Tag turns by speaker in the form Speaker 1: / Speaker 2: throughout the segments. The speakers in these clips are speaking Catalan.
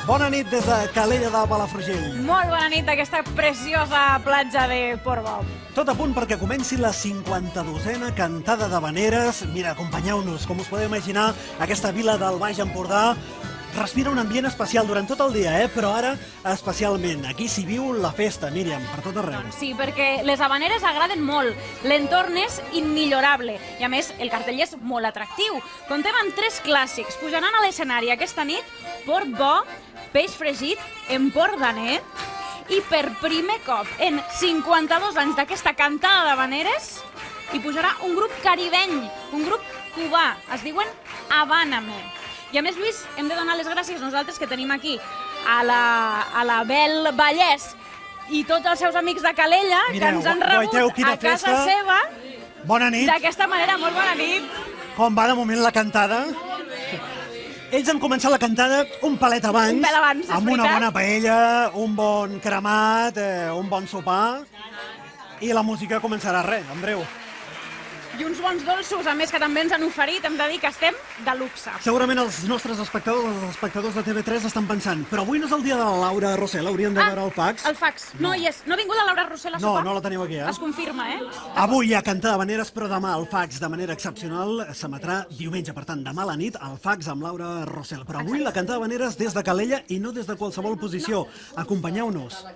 Speaker 1: Bona nit des de Calella de Palafrugell.
Speaker 2: Molt bona nit d'aquesta preciosa platja de Portbou.
Speaker 1: Tot a punt perquè comenci la 52a cantada d'havaneres. Mira, acompanyeu-nos, com us podeu imaginar, aquesta vila del Baix Empordà respira un ambient especial durant tot el dia, però ara especialment. Aquí s'hi viu la festa, Míriam, per tot arreu.
Speaker 2: Sí, perquè les havaneres agraden molt, l'entorn és immillorable i a més el cartell és molt atractiu. Contem amb 3 clàssics, pujaran a l'escenari aquesta nit Port Bo, Peix fregit, Empordanet i per primer cop en 52 anys d'aquesta cantada d'havaneres hi pujarà un grup caribeny, un grup cubà, es diuen Habáname. I a més, Lluís, hem de donar les gràcies nosaltres que tenim aquí a la Bel Vallès i tots els seus amics de Calella que ens han rebut a casa seva.
Speaker 1: Bona nit.
Speaker 2: D'aquesta manera, molt bona nit.
Speaker 1: Com va de moment la cantada? Ells han començat la cantada un palet abans, amb una bona paella, un bon cremat, un bon sopar, i la música començarà en breu.
Speaker 2: I uns bons dolços, a més, que també ens han oferit. Hem de dir que estem de luxe.
Speaker 1: Segurament els nostres espectadors, els espectadors de TV3 estan pensant, però avui no és el dia de la Laura Rossell, hauríem de veure el fax.
Speaker 2: El fax. No hi és. No ha vingut la Laura Rossell a sopar?
Speaker 1: No la teniu aquí,
Speaker 2: Es confirma,
Speaker 1: Avui hi ha cantada d'havaneres, però demà el fax de manera excepcional s'emetrà diumenge. Per tant, demà a la nit el fax amb Laura Rossell. Però avui la cantada d'havaneres des de Calella i no des de qualsevol posició. Acompanyeu-nos.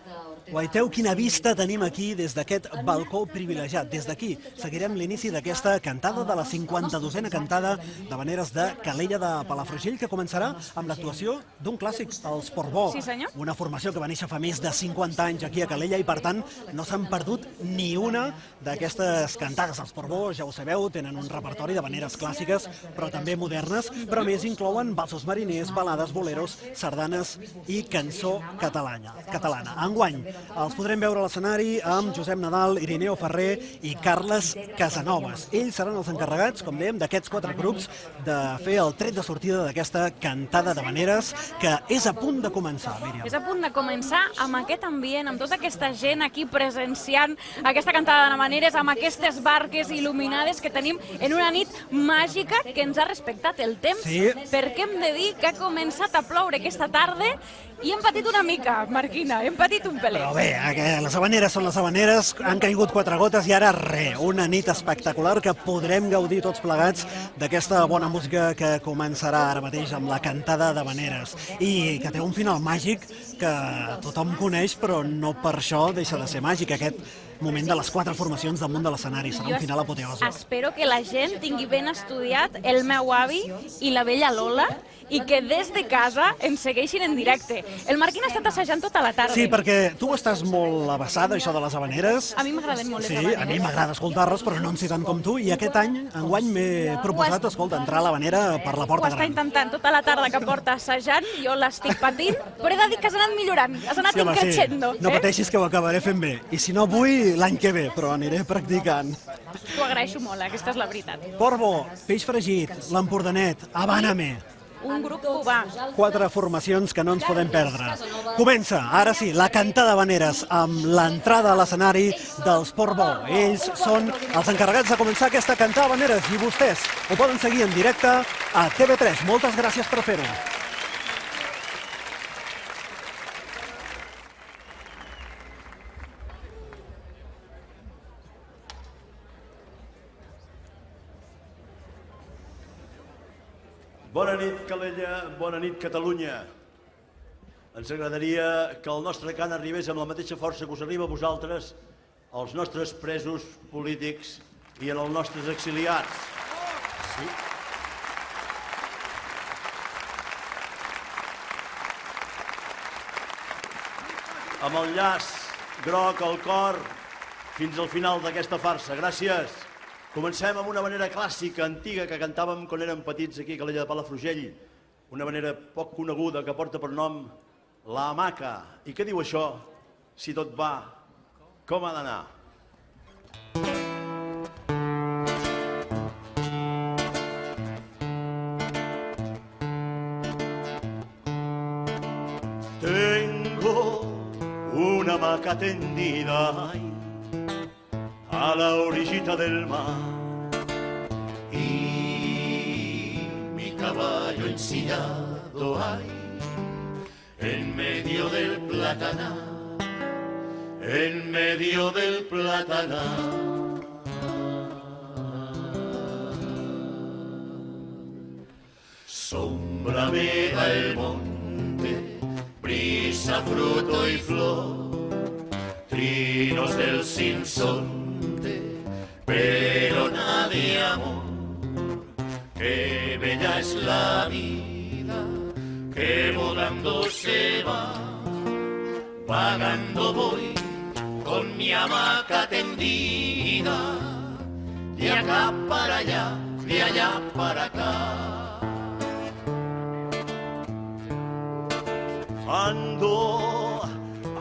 Speaker 1: Guaiteu quina vista tenim aquí des d'aquest balcó privilegiat. Des d'aquí seguirem l'inici d'aquesta cantada de la 52a cantada d'havaneres de Calella de Palafrugell, que començarà amb l'actuació d'un clàssic, els Port Bo.
Speaker 2: Sí, senyor.
Speaker 1: Una formació que va néixer fa més de 50 anys aquí a Calella i, per tant, no s'han perdut ni una d'aquestes cantades. Els Port Bo, ja ho sabeu, tenen un repertori d'havaneres clàssiques, però també modernes, però a més inclouen valsos mariners, balades, boleros, sardanes i cançó catalana. Enguany, els podrem veure a l'escenari amb Josep Nadal, Irineo Ferrer i Carles Casanovas. Ells seran els encarregats, com dèiem, d'aquests 4 grups de fer el tret de sortida d'aquesta cantada d'havaneres que és a punt de començar, Míriam.
Speaker 2: És a punt de començar amb aquest ambient, amb tota aquesta gent aquí presenciant aquesta cantada d'havaneres, amb aquestes barques il·luminades que tenim en una nit màgica que ens ha respectat el temps, perquè hem de dir que ha començat a ploure aquesta tarda i hem patit una mica, Marquina, hem patit un pelet.
Speaker 1: Però bé, les havaneres són les havaneres, han caigut 4 gotes i ara una nit espectacular que podrem gaudir tots plegats d'aquesta bona música que començarà ara mateix amb la cantada d'havaneres i que té un final màgic que tothom coneix, però no per això deixa de ser màgic. Aquest moment de les 4 formacions damunt de l'escenari serà un final apoteosi.
Speaker 2: Espero que la gent tingui ben estudiat el meu avi i la vella Lola i que des de casa ens segueixin en directe. El Marquín ha estat assajant tota la tarda.
Speaker 1: Sí, perquè tu estàs molt abassada, això de les havaneres.
Speaker 2: A mi m'agraden molt les havaneres.
Speaker 1: Sí, a mi m'agrada escoltar-les, però no en sé tant com tu. I aquest any, enguany, m'he proposat, escolta, entrar a l'havanera per la porta gran.
Speaker 2: Ho està intentant tota la tarda que porta assajant, jo l'estic patint, però he de dir que has anat millorant, has anat increixendo.
Speaker 1: No pateixis que ho acabaré fent bé. I si no avui, l'any que ve, però aniré practicant.
Speaker 2: T'ho agraeixo molt, aquesta és la veritat.
Speaker 1: Port Bo, Peix fregit, l'Empordanet, Habáname.
Speaker 2: Un grup cubà.
Speaker 1: 4 formacions que no ens podem perdre. Comença, ara sí, la cantada d'havaneres amb l'entrada a l'escenari dels Port Bo. Ells són els encarregats de començar aquesta cantada d'havaneres i vostès ho poden seguir en directe a TV3. Moltes gràcies per fer-ho.
Speaker 3: Bona nit, Calella, bona nit, Catalunya. Ens agradaria que el nostre cant arribés amb la mateixa força que us arriba a vosaltres, als nostres presos polítics i als nostres exiliats. Sí. Amb el llaç groc al cor fins al final d'aquesta farsa. Gràcies. Comencem amb una manera clàssica, antiga, que cantàvem quan érem petits aquí a Calella de Palafrugell. Una manera poc coneguda que porta per nom la hamaca. I què diu això? Si tot va, com ha d'anar? Tengo una hamaca tendida a la orillita del mar y mi caballo ensillado hay en medio del platanar, en medio del platanar. Sombra meva el monte, brisa, fruto y flor, trinos del sinsonte, pero nadie amor. Qué bella es la vida, que volando se va, vagando voy con mi hamaca tendida, de acá para allá, de allá para acá.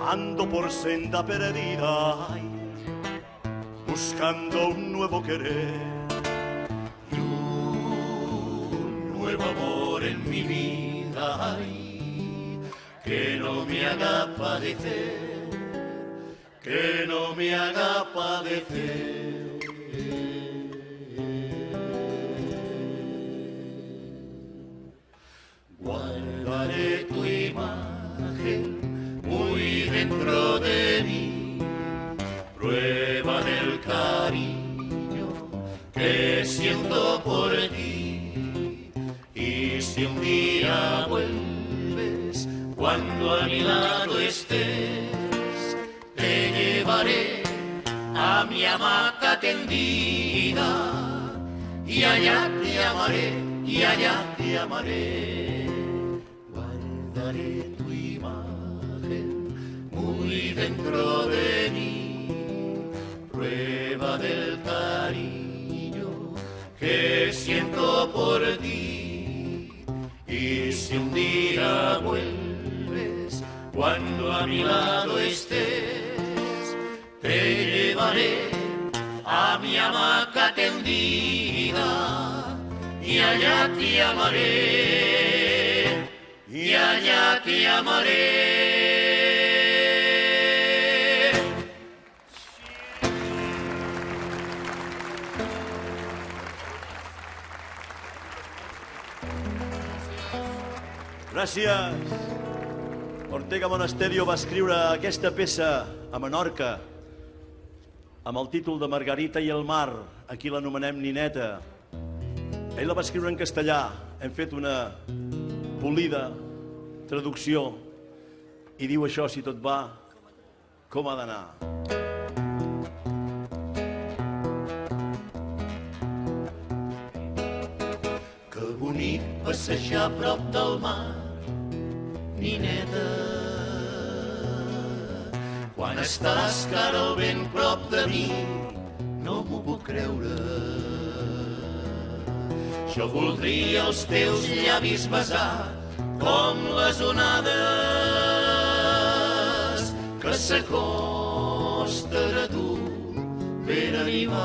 Speaker 3: Ando por senda perdida, ay, buscando un nuevo querer y un nuevo amor en mi vida, ay, que no me haga padecer, que no me haga padecer. Guardaré tu imagen muy dentro de mí, prueba del cariño que siento por ti. Y si un día vuelves, cuando a mi lado estés, te llevaré a mi hamaca tendida, y allá te amaré, y allá te amaré. Guardaré tu imagen muy dentro de mí, prueba del cariño que siento por ti. Y si un día vuelves, cuando a mi lado estés, te llevaré a mi hamaca tendida, y allá te amaré, y allá te amaré. Gràcies. Ortega Monasterio va escriure aquesta peça a Menorca amb el títol de Margarita i el mar. Aquí l'anomenem Nineta. Ell la va escriure en castellà. Hem fet una polida traducció i diu això, si tot va, com ha d'anar. Que bonic passejar a prop del mar, Nineta, quan estàs cara al vent prop de mi, no m'ho puc creure. Jo voldria els teus llavis besar com les onades que s'acosten a tu ben animat.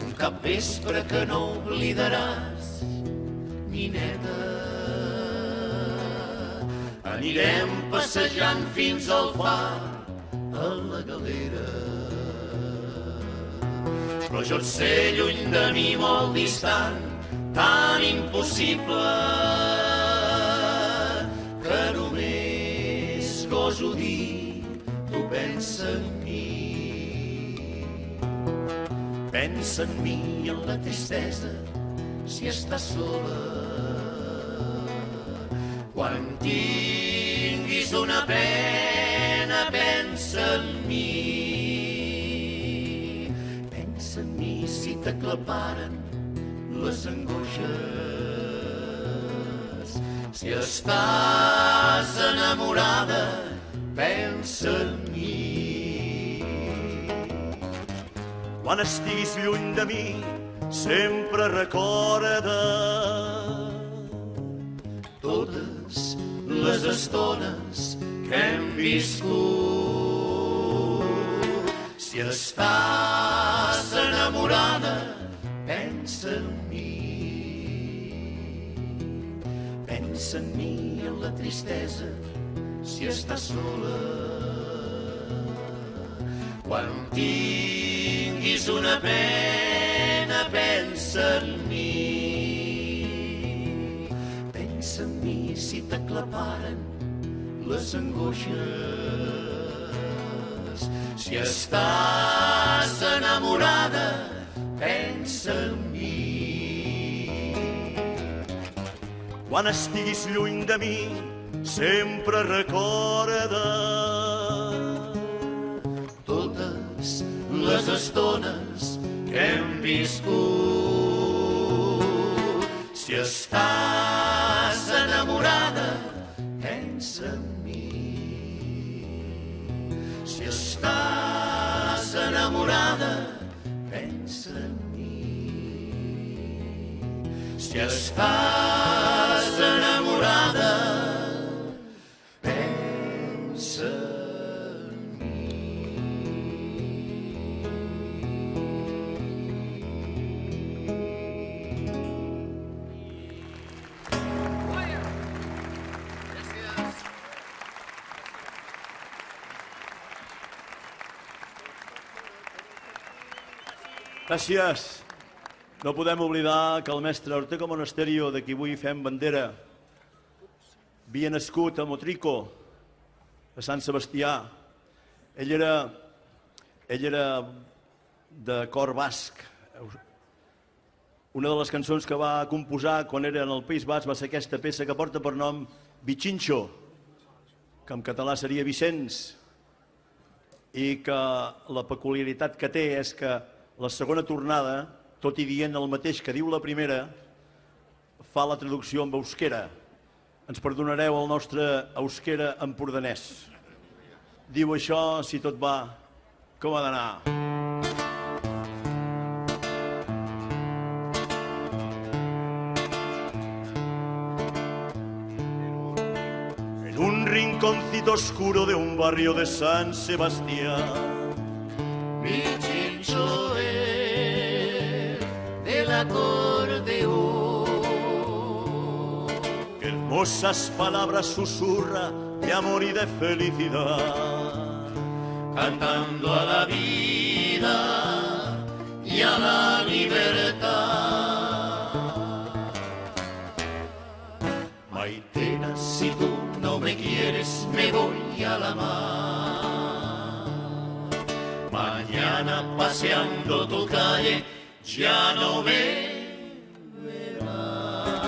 Speaker 3: Un capvespre que no oblidaràs, Nineta. Anirem passejant fins al far, a la galera. Però jo et sé lluny de mi, molt distant, tan impossible, que només goso dir, tu pensa en mi. Pensa en mi i en la tristesa, si estàs sola. Quan tinguis una pena, pensa en mi. Pensa en mi si t'aclaparen les angoixes. Si estàs enamorada, pensa en mi. Quan estiguis lluny de mi, sempre recorda totes les estones que hem viscut. Si estàs enamorada, pensa en mi. Pensa en mi i en la tristesa, si estàs sola. Quan tinguis una pena, pensa en mi. Pensa en mi aclaparen les angoixes. Si estàs enamorada, pensa en mi. Quan estiguis lluny de mi, sempre recorda totes les estones que hem viscut. Si estàs enamorada, pensa en mi. Si estàs enamorada, pensa en mi. Si estàs enamorada, pensa en mi. Gràcies. No podem oblidar que el mestre Ortega Monasterio, de qui avui fem bandera, havia nascut a Motrico, a Sant Sebastià. Ell era de cor basc. Una de les cançons que va composar quan era en el País Basc va ser aquesta peça que porta per nom Vichincho, que en català seria Vicenç, i que la peculiaritat que té és que la segona tornada, tot i dient el mateix que diu la primera, fa la traducció en euskera. Ens perdonareu el nostre euskera empordanès. Diu això, si tot va, com ha d'anar. En un rinconcito oscuro de un barrio de San Sebastián, mi chincho del acordeón, que hermosas palabras susurra de amor y de felicidad, cantando a la vida y a la libertad. Maitena, si tú no me quieres, me voy a la mar. Mañana paseando tu calle ya no me verás,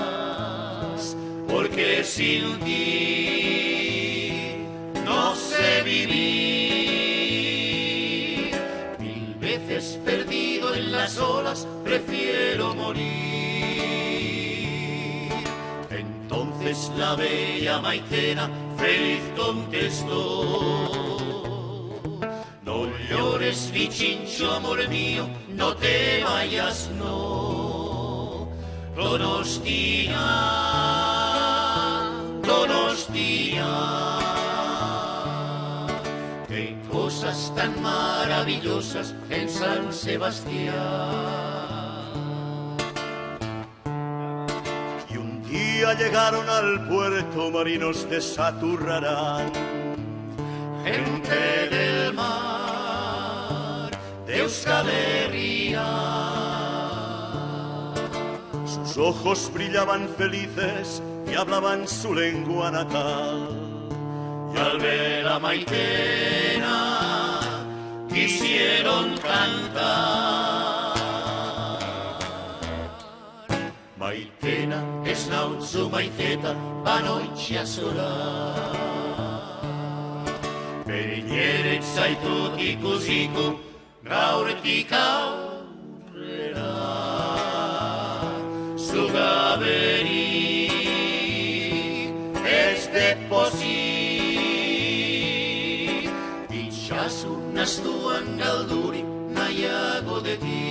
Speaker 3: porque sin ti no sé vivir. 1000 veces perdido en las olas, prefiero morir. Entonces la bella Maitena feliz contestó: no llores, Vichincho, amor mío, no te vayas, no. Donostia, Donostia, qué cosas tan maravillosas en San Sebastián. Y un día llegaron al puerto marinos de Saturrarán, gente del mar de Euskal Herria. Sus ojos brillaban felices y hablaban su lengua natal. Y al ver a Maitena quisieron cantar. Maitena, ez nautzu Maiteta, banoitxea zora. Beriñerek zaitut ikusiko, gaurtik aurrera. Zugaberik ez depozik, itxasun astuan galdurik nahiago de ti.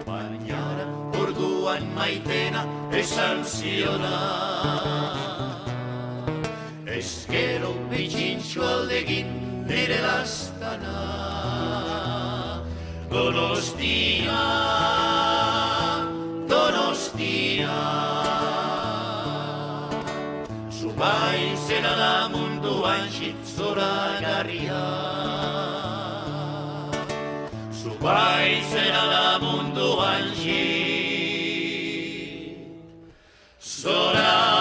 Speaker 3: Baina orduan Maitena esan ziona: ezkero Vichincho aldegin nire lastana. Donostia, Donostia, zubai zera da munduan zoragarria. Zubai zera da munduan zoragarria.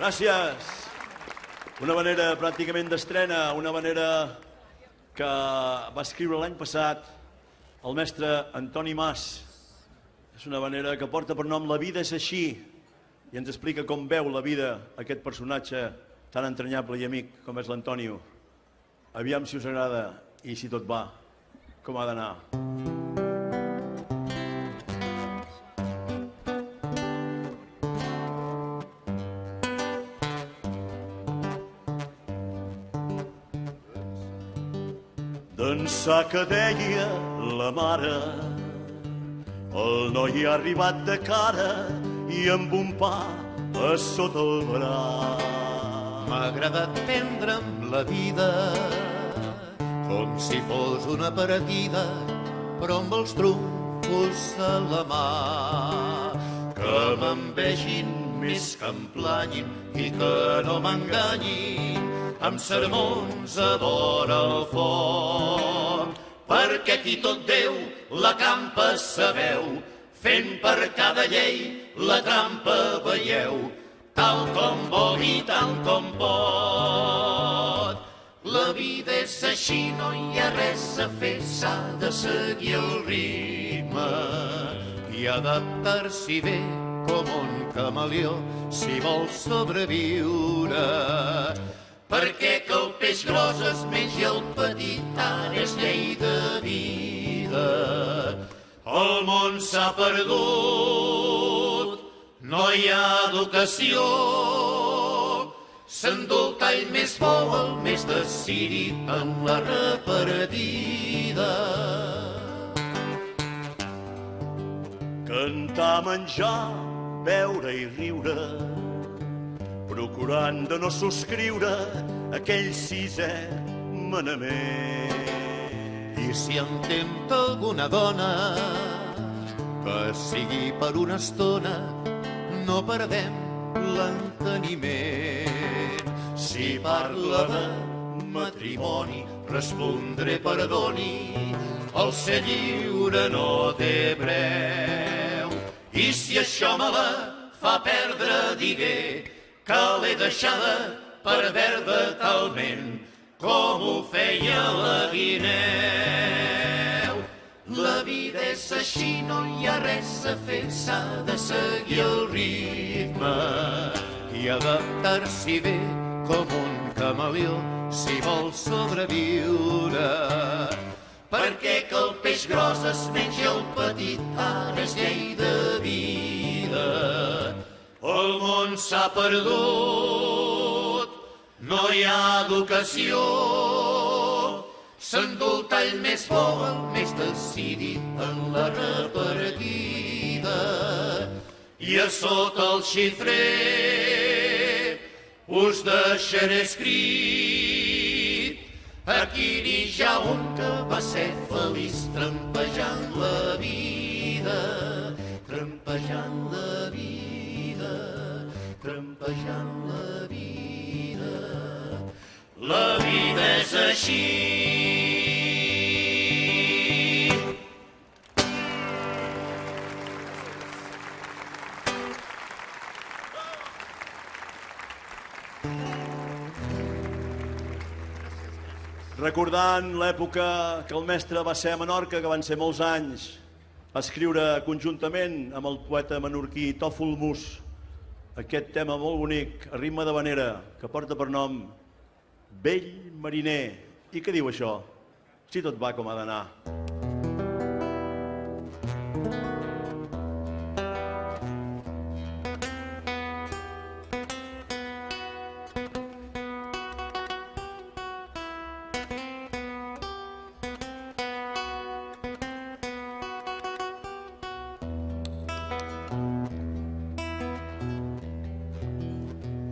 Speaker 3: Gràcies. Una manera pràcticament d'estrena, una manera que va escriure l'any passat el mestre Antoni Mas. És una manera que porta per nom La vida és així i ens explica com veu la vida aquest personatge tan entranyable i amic com és l'Antonio. Aviam si us agrada i si tot va, com ha d'anar. D'ençà que deia la mare, el noi ha arribat de cara i amb un pa a sota el braç.
Speaker 4: M'ha agradat prendre'm la vida com si fos una partida, però amb els trumfos a la mà. Que me'n vegin més que em planyin i que no m'enganyin amb sermons a vora el foc. Perquè aquí tot Déu la campa sabeu, fent per cada llei la trampa veieu, tal com vol i tant com pot. La vida és així, no hi ha res a fer, s'ha de seguir el ritme i adaptar-s'hi bé com un camaleó si vol sobreviure. Perquè que el peix gros es mengi el petit, ara és llei de vida. El món s'ha perdut, no hi ha educació. S'endú el tall més bo, el més decidit en la repartida.
Speaker 3: Cantar, menjar, beure i riure, procurant de no subscriure aquell sisè manament.
Speaker 4: I si em tempta alguna dona, que sigui per una estona, no perdem l'enteniment. Si parla de matrimoni, respondré perdoni, el ser lliure no té preu. I si això me la fa perdre, digué que l'he deixada per verda talment, com ho feia la guineu. La vida és així, no hi ha res a fer, s'ha de seguir el ritme i adaptar-s'hi bé com un camaleó si vol sobreviure. Perquè que el peix gros es mengi el petit, ara és llei de vida. El món s'ha perdut, no hi ha educació. S'endú el tall més bo, el més decidit en la repartida. I a sota el xifrer us deixaré escrit. Aquí n'hi ha un que va ser feliç trampejant la vida, trampejant la vida, trampejant la vida. La vida és així.
Speaker 3: Recordant l'època que el mestre va ser a Menorca, que van ser molts anys, va escriure conjuntament amb el poeta menorquí Tòfol Mus aquest tema molt bonic, a ritme d'havanera, que porta per nom Vell mariner. I què diu això? Si tot va com ha d'anar.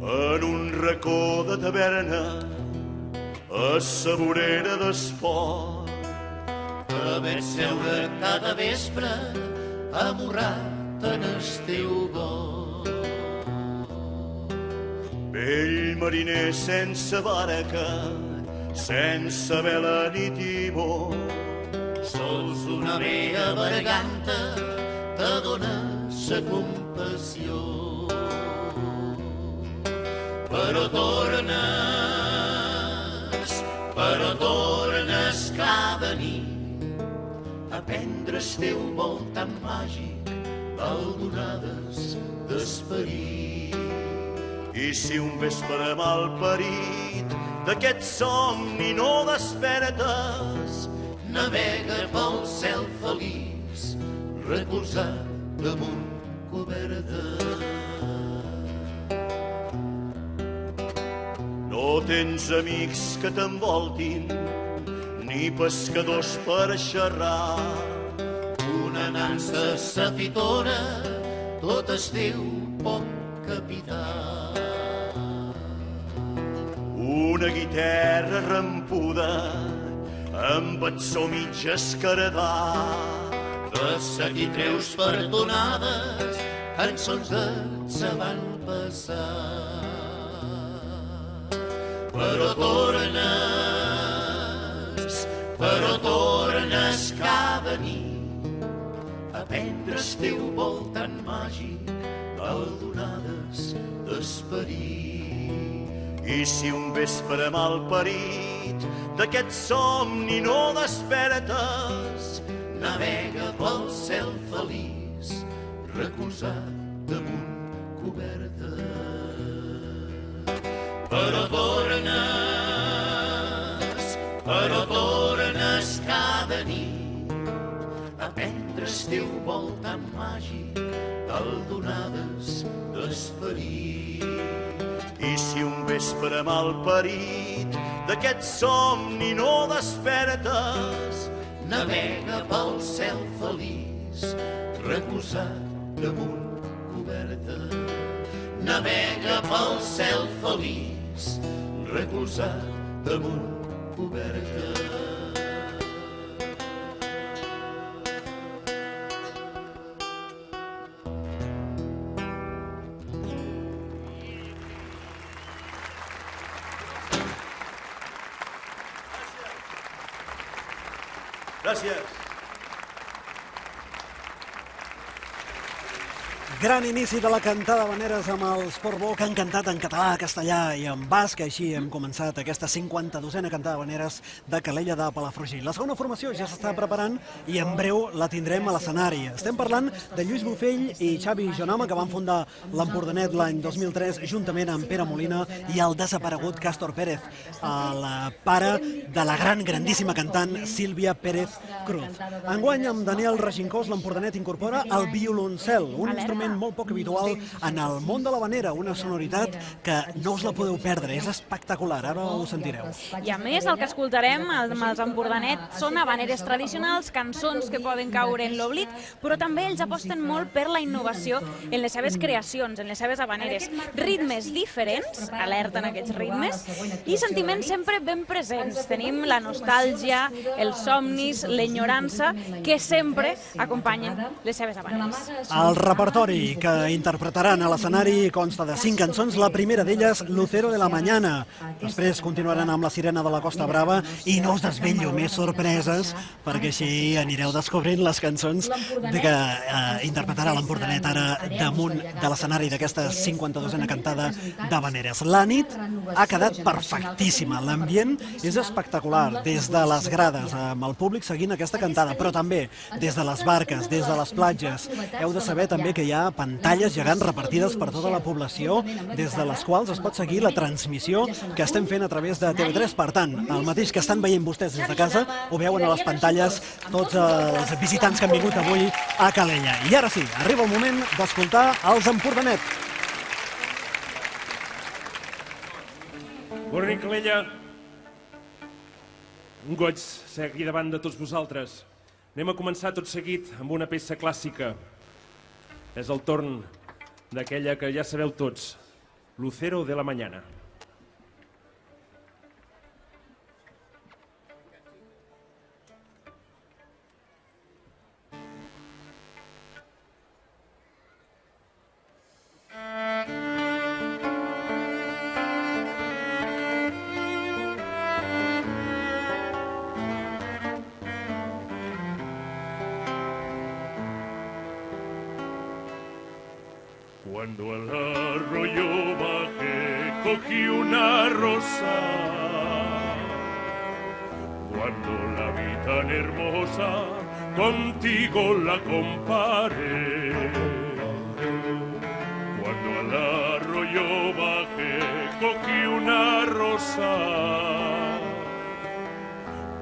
Speaker 3: En un racó de taverna, a sa vorera d'esport,
Speaker 4: que veig seure cada vespre amorrat en el teu bord.
Speaker 3: vell mariner sense barca, sense vela ni timó,
Speaker 4: Sols una vea berganta te dona sa compassió. però tornes cada nit a prendre el teu vol tan màgic d'aldonades d'esperit.
Speaker 3: I si un vespre malparit d'aquest somni no despertes,
Speaker 4: navega pel cel feliç, recolzat damunt coberta.
Speaker 3: no tens amics que t'envoltin, ni pescadors per xerrar.
Speaker 4: Una nansa safitona, tot es diu poc capità.
Speaker 3: Una guitarra rampuda, amb et so mig escaradà.
Speaker 4: De seguir treus per tonades, cançons d'ets avantpassats. Però tornes cada nit a prendre el teu vol tan màgic d'aldonades d'esperit.
Speaker 3: I si un vespre malparit d'aquest somni no despertes,
Speaker 4: navega pel cel feliç, recolzat damunt coberta. Però tornes cada nit a prendre el teu vol tan màgic d'aldonades d'esperit.
Speaker 3: I si un vespre malparit d'aquest somni no despertes,
Speaker 4: navega pel cel feliç, recolzat damunt coberta. Navega pel cel feliç, recolzat damunt coberta.
Speaker 3: Gràcies.
Speaker 1: Gran inici de la cantada d'habaneres amb els Portbou, que han cantat en català, castellà i en basc. Així hem començat aquesta 52a cantada d'habaneres de Calella de Palafrugell. La segona formació ja s'està preparant i en breu la tindrem a l'escenari. Estem parlant de Lluís Bufell i Xavi Jonama, que van fundar l'Empordanet l'any 2003 juntament amb Pere Molina i el desaparegut Càstor Pérez, el pare de la grandíssima cantant Sílvia Pérez Cruz. Enguany, amb Daniel Regincós, l'Empordanet incorpora el violoncel, un instrument molt poc habitual en el món de l'habanera, una sonoritat que no us la podeu perdre, és espectacular, ara ho sentireu.
Speaker 2: I a més, el que escoltarem amb els Empordanet són habaneres tradicionals, cançons que poden caure en l'oblit, però també ells aposten molt per la innovació en les seves creacions, en les seves habaneres. Ritmes diferents, alerta en aquests ritmes, i sentiments sempre ben presents. Tenim la nostàlgia, els somnis, l'enyorança, que sempre acompanyen les seves habaneres.
Speaker 1: El repertori que interpretaran a l'escenari consta de 5 cançons, la primera d'elles, Lucero de la Mañana. Després continuaran amb La Sirena de la Costa Brava i no us desvetllo més sorpreses, perquè així anireu descobrint les cançons que interpretarà l'Empordanet ara damunt de l'escenari d'aquesta 52a cantada d'habaneres. La nit ha quedat perfectíssima, l'ambient és espectacular, des de les grades, amb el públic seguint aquesta cantada, però també des de les barques, des de les platges. Heu de saber també que hi ha pantalles gegants repartides per tota la població, des de les quals es pot seguir la transmissió que estem fent a través de TV3. Per tant, el mateix que estan veient vostès des de casa, ho veuen a les pantalles tots els visitants que han vingut avui a Calella. I ara sí, arriba el moment d'escoltar els Empordanet.
Speaker 5: Bona nit, Calella. Un goig ser aquí davant de tots vosaltres. Anem a començar tot seguit amb una peça clàssica. És el torn d'aquella que ja sabeu tots, Lucero de la Mañana.
Speaker 6: Cuando al arroyo bajé
Speaker 5: cogí una rosa. Cuando la vi tan hermosa, contigo la comparé. Cuando al arroyo bajé, cogí una rosa.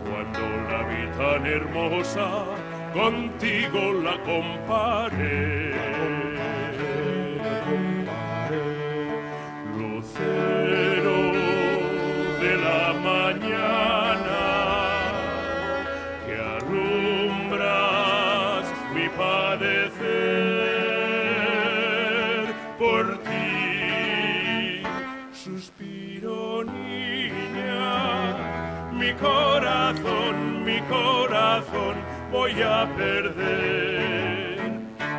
Speaker 5: Cuando la vi tan hermosa, contigo la comparé. Lucero de la mañana, que alumbras mi padecer, por ti suspiro, niña, mi corazón voy a perder.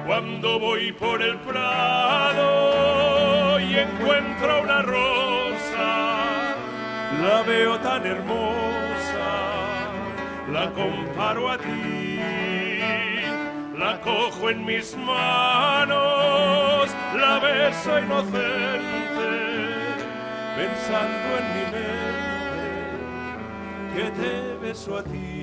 Speaker 5: Cuando voy por el prado y encuentro una rosa, la veo tan hermosa, la comparo a ti, la cojo en mis manos, la beso inocente, pensando en mi mente que te beso a ti.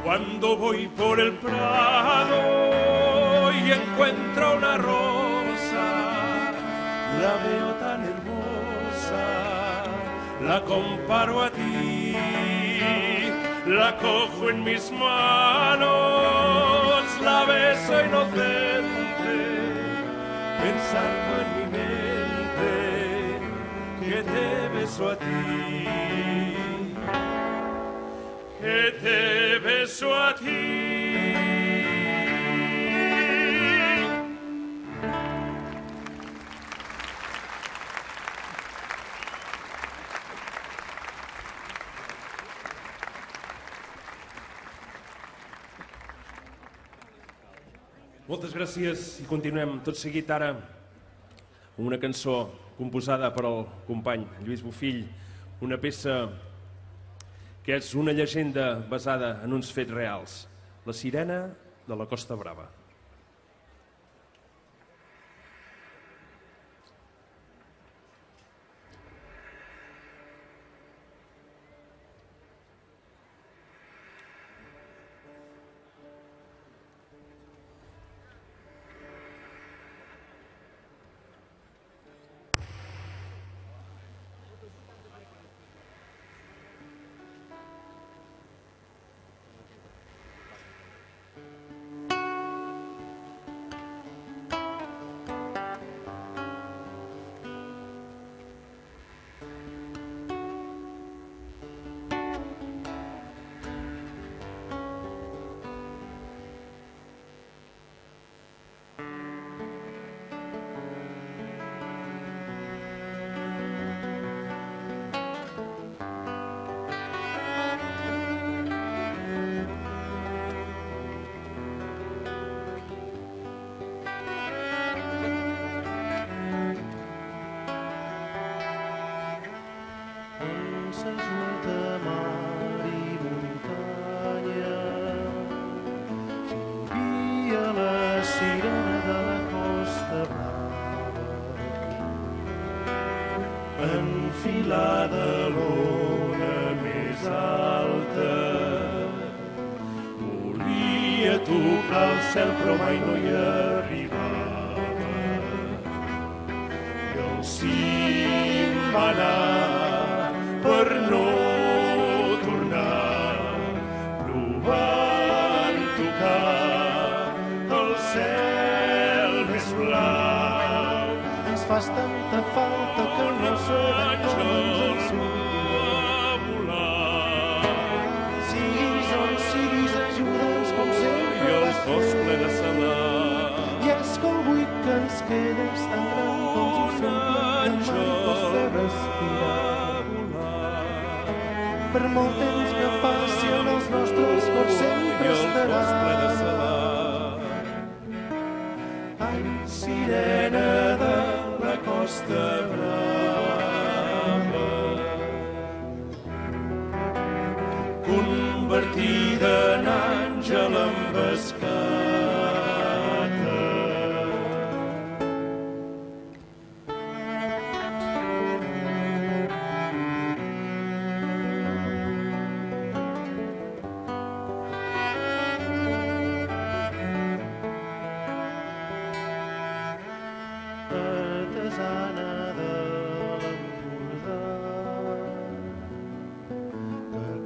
Speaker 5: Cuando voy por el prado y encuentro una rosa, la veo tan hermosa, la comparo a ti, la cojo en mis manos, la beso inocente, pensando en mi mente que te beso a ti. Que te beso a ti. Moltes gràcies i continuem tot seguit ara amb una cançó composada per el company Lluís Bofill, una peça que és una llegenda basada en uns fets reals, la sirena de la Costa Brava. Enfilada l'ona més alta, volia tocar el cel però mai no hi arribava. I al cim va anar per no tornar, provant tocar el cel més blau.
Speaker 4: Ens fas tanta falta que no sabem com ens en sortirem. Siguis on siguis, ajuda'ns com sempre vas fer.
Speaker 5: Ple de salar.
Speaker 4: I és que el buit que ens queda és tan gran com si sempre mai costa respirar.
Speaker 6: Per molt temps que passi en els nostres cors sempre estarà. Ai, sirena de la Costa Brava, convertida en àngel embascada.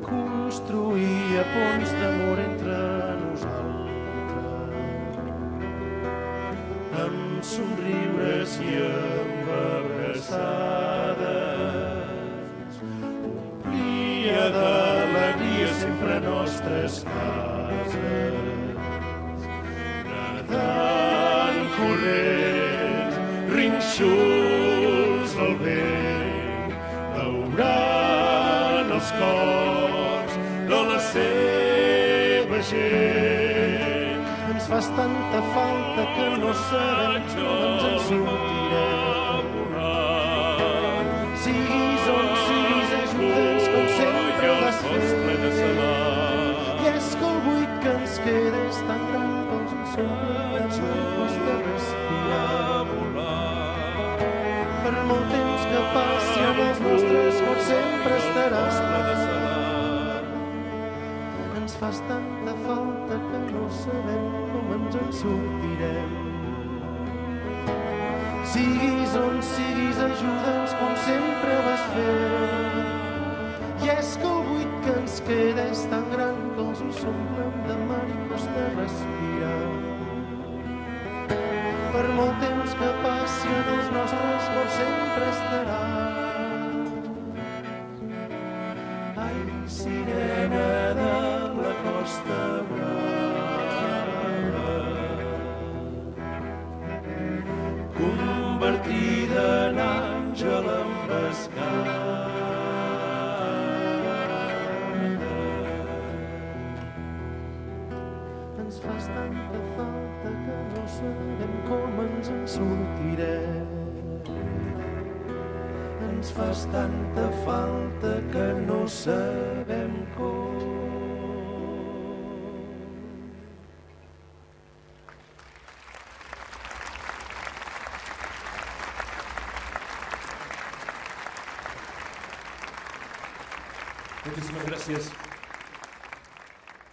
Speaker 6: Construïa ponts d'amor entre nosaltres, amb somriures i amb abraçades, omplia d'alegria sempre nostres cases, nedant corrents, rínxols al vent, daurant els cors de la seva gent. Ens fas tanta falta que no sabem com ens en sortirem. Siguis on siguis, ajuda'ns com sempre vas fer. I és que el buit que ens queda és tan gran que ens omple de costa respirar. Per molt temps que passi en els nostres cors sempre estaràs. Ens fas tanta falta que no sabem com ens en sortirem. Siguis on siguis, ajuda'ns com sempre vas fer. I és que el buit que ens queda és tan gran que els ulls s'omplen de mar i costa respirar. Per molt temps que passi en els nostres cors sempre estarà. Ai, sirena de la Costa Brava, convertida en àngel embascada. Ens fas tanta falta que no sabem com ens en sortirem. Ens fas tanta falta que no sabem com.
Speaker 5: Moltíssimes gràcies.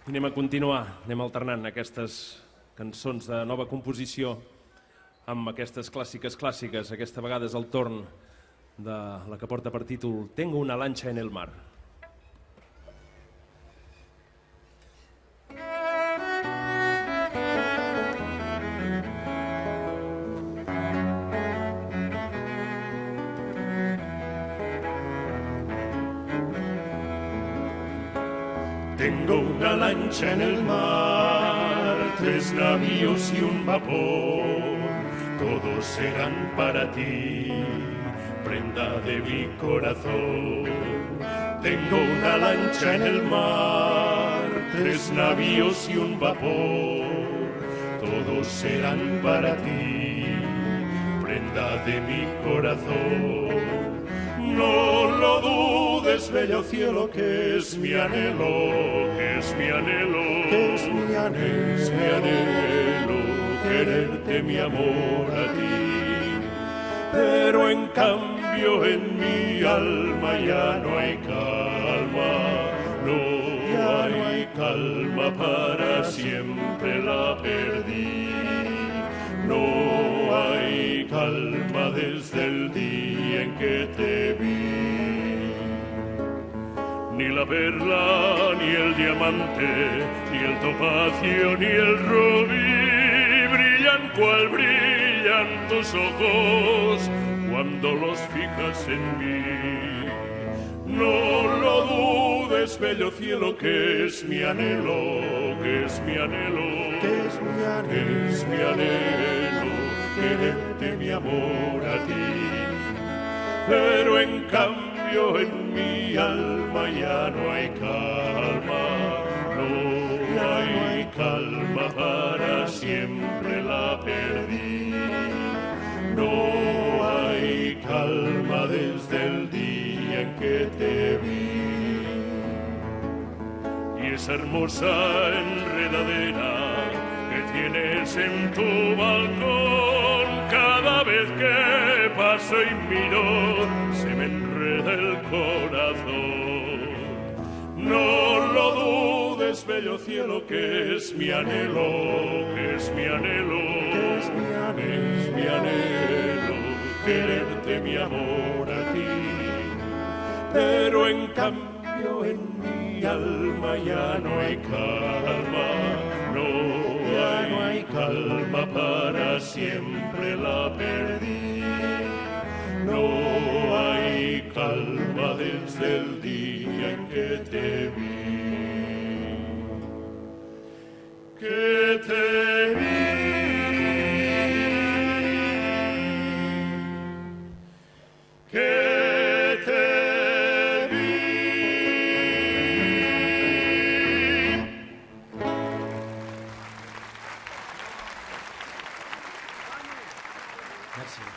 Speaker 5: I anem a continuar, anem alternant aquestes cançons de nova composició amb aquestes clàssiques. Aquesta vegada és el torn de la que porta per títol Tengo una lancha en el mar.
Speaker 6: Tengo una lancha en el mar, 3 navíos y un vapor, todos serán para ti, prenda de mi corazón. Tengo una lancha en el mar, 3 navíos y un vapor, todos serán para ti, prenda de mi corazón. No lo dudes, bello cielo, que es mi anhelo, que es mi anhelo, que es mi anhelo, es mi anhelo, quererte, mi amor, a ti. Pero en cambio en mi alma ya no hay calma, no hay calma, para siempre la perdí. No hay calma desde el día en que te vi. Ni la perla, ni el diamante, ni el topacio, ni el rubí brillan cual brillan tus ojos cuando los fijas en mí. No lo dudes, bello cielo, que es mi anhelo, que es mi anhelo, que es mi anhelo, que es mi anhelo, quererte, mi amor, a ti. Pero en cambio cambio en mi alma ya no hay calma, no hay calma, para siempre la perdí. No hay calma desde el día en que te vi. Y esa hermosa enredadera que tienes en tu balcón, cada vez que paso y miro se me enreda el corazón. No lo dudes, bello cielo, que es mi anhelo, que es mi anhelo, que es mi anhelo, quererte, mi amor, a ti. Pero en cambio en mi alma ya no hay calma, no hay calma, para siempre la perdí. No hay calma desde el día en que te vi. Que te vi. Que te vi.
Speaker 3: Gràcies.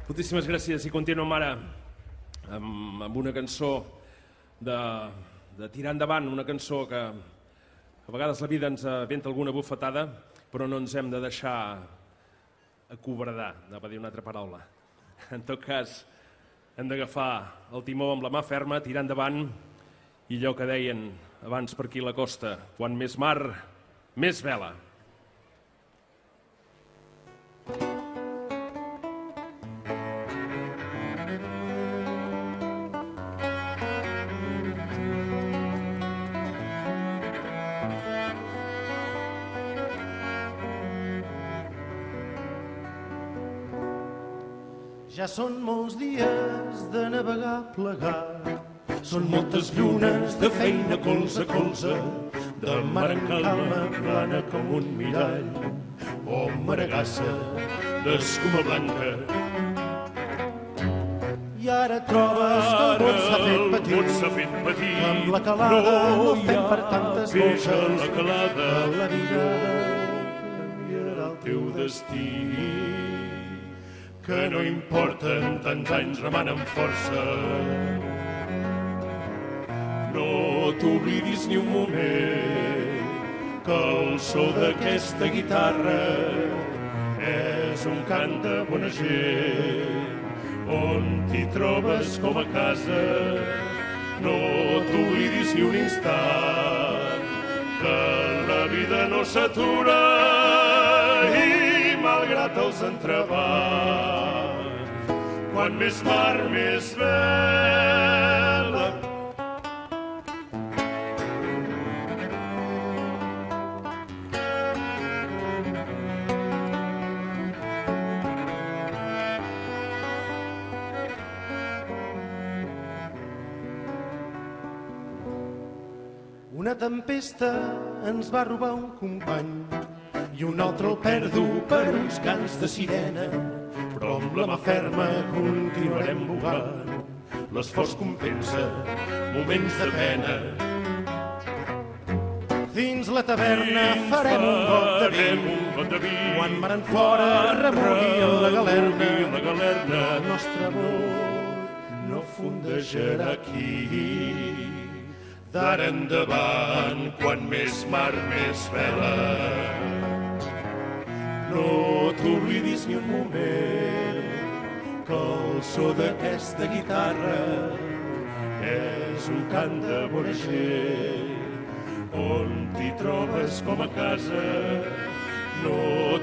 Speaker 5: Moltíssimes gràcies. I continuem ara amb una cançó de tirar endavant, una cançó que a vegades la vida ens aventa alguna bufetada, però no ens hem de deixar acobardar, anava a dir una altra paraula. En tot cas, hem d'agafar el timó amb la mà ferma, tirar endavant, i allò que deien abans per aquí a la costa, quan més mar, més vela.
Speaker 4: Ja són molts dies de navegar plegat, són moltes llunes de feina colze a colze, de mar en calma plana com un mirall, o maragassa d'escuma blanca. I ara trobes que el món s'ha fet petit, amb la calada no fem per tantes voltes,
Speaker 6: la calada,
Speaker 4: la mirada canviarà el teu destí.
Speaker 6: que no importen tants anys remant amb força. No t'oblidis ni un moment que el so d'aquesta guitarra és un cant de bona gent, on t'hi trobes com a casa. No t'oblidis ni un instant que la vida no s'atura i malgrat els entrebancs, quan més mar, més vela.
Speaker 4: Una tempesta ens va robar un company i un altre el perdo per uns cants de sirena, però amb la mà ferma continuarem bugant. L'esforç compensa moments de pena. Dins la taverna farem un got de vi, quan mar en fora remugui la galerna. El nostre amor no fondejarà aquí. D'ara endavant, quan més mar, més vela. No t'oblidis ni un moment que el so d'aquesta guitarra és un cant de bona gent, on t'hi trobes com a casa. No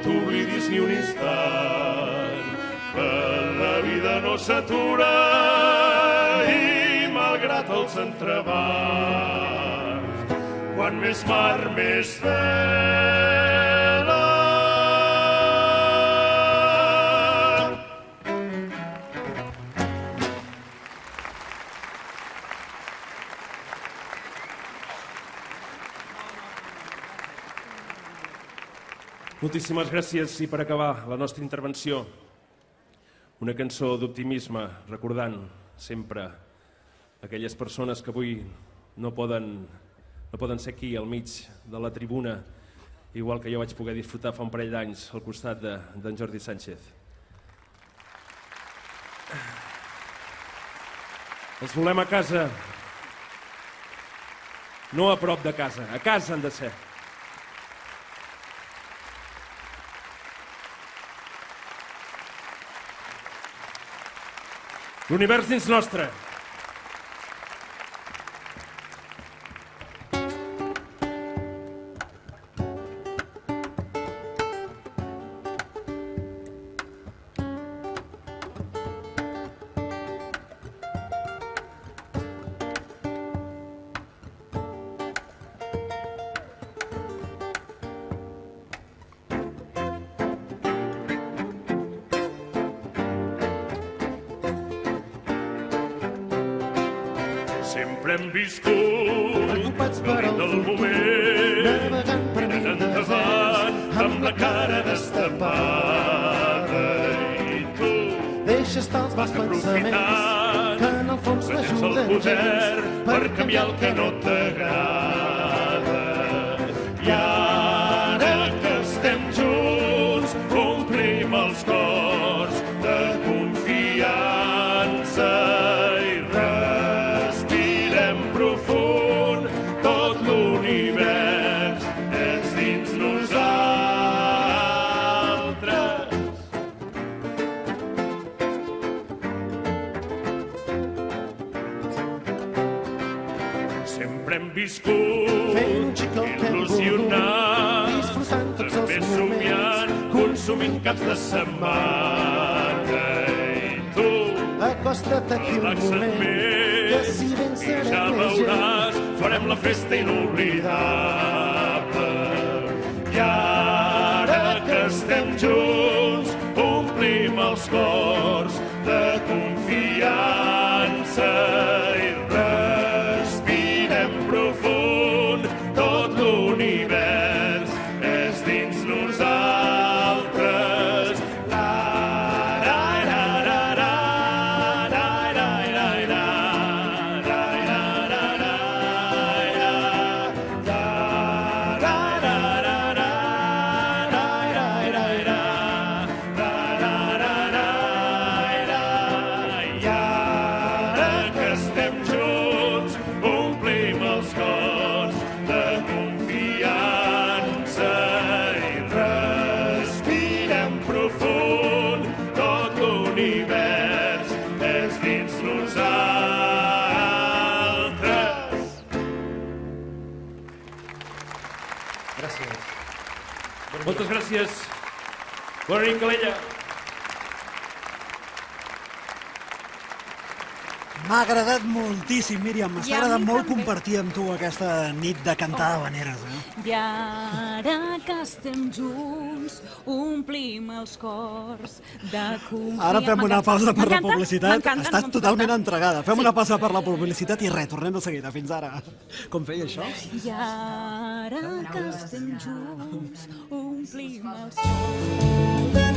Speaker 4: t'oblidis ni un instant que la vida no s'atura i malgrat els entrebancs, quan més mar, més vela.
Speaker 5: Moltíssimes gràcies i per acabar la nostra intervenció una cançó d'optimisme recordant sempre aquelles persones que avui no poden ser aquí al mig de la tribuna igual que jo vaig poder disfrutar fa un parell d'anys al costat d'en Jordi Sánchez. Els volem a casa, no a prop de casa, a casa han de ser. L'univers dins nostre.
Speaker 6: Sempre hem viscut gaudint del moment, anant endavant amb la cara destapada. I tu
Speaker 7: Deixa estar els
Speaker 6: vas
Speaker 7: meus pensaments que en el fons
Speaker 6: tens el
Speaker 7: n'ajuden
Speaker 6: poder
Speaker 7: gens
Speaker 6: per canviar el que no t'agrada. I ara que estem junts omplim els cors de confiança i respirem profund. Tot l'univers és dins nosaltres. Sempre hem viscut
Speaker 7: fent un xic el que hem volgut,
Speaker 6: il·lusionats,
Speaker 7: disfrutant tots
Speaker 6: també
Speaker 7: els
Speaker 6: somiant,
Speaker 7: moments.
Speaker 6: consumint caps de setmana. I tu
Speaker 7: Acosta't aquí un
Speaker 6: relaxa't
Speaker 7: moment,
Speaker 6: més
Speaker 7: que si ben
Speaker 6: i
Speaker 7: serem
Speaker 6: ja
Speaker 7: més gent.
Speaker 6: veuràs, farem la festa inoblidable. I ara que estem junts omplim els cors de confiança i respirem profund. Tot l'univers és dins nosaltres. La, la, la, la, la, la, la, la, la, la, la, la, la, la, la, la, la, i ara que estem junts omplim els cors de confiança i respirem profund. Tot l'univers és dins nosaltres.
Speaker 5: Moltes gràcies. Bona nit, Calella.
Speaker 1: M'ha agradat moltíssim, Míriam.
Speaker 2: I
Speaker 1: M'està
Speaker 2: a
Speaker 1: agradant
Speaker 2: mi
Speaker 1: molt
Speaker 2: també.
Speaker 1: compartir amb tu aquesta nit de cantar habaneres.
Speaker 2: I ara que estem junts, omplim els cors de confiança.
Speaker 1: Ara fem una pausa per la publicitat.
Speaker 2: M'encanta,
Speaker 1: Estàs
Speaker 2: no puc
Speaker 1: totalment
Speaker 2: cantar.
Speaker 1: entregada. Fem una pausa per la publicitat i res, tornem de seguida. Fins ara. Com feia això?
Speaker 2: I ara que estem junts, omplim els cors.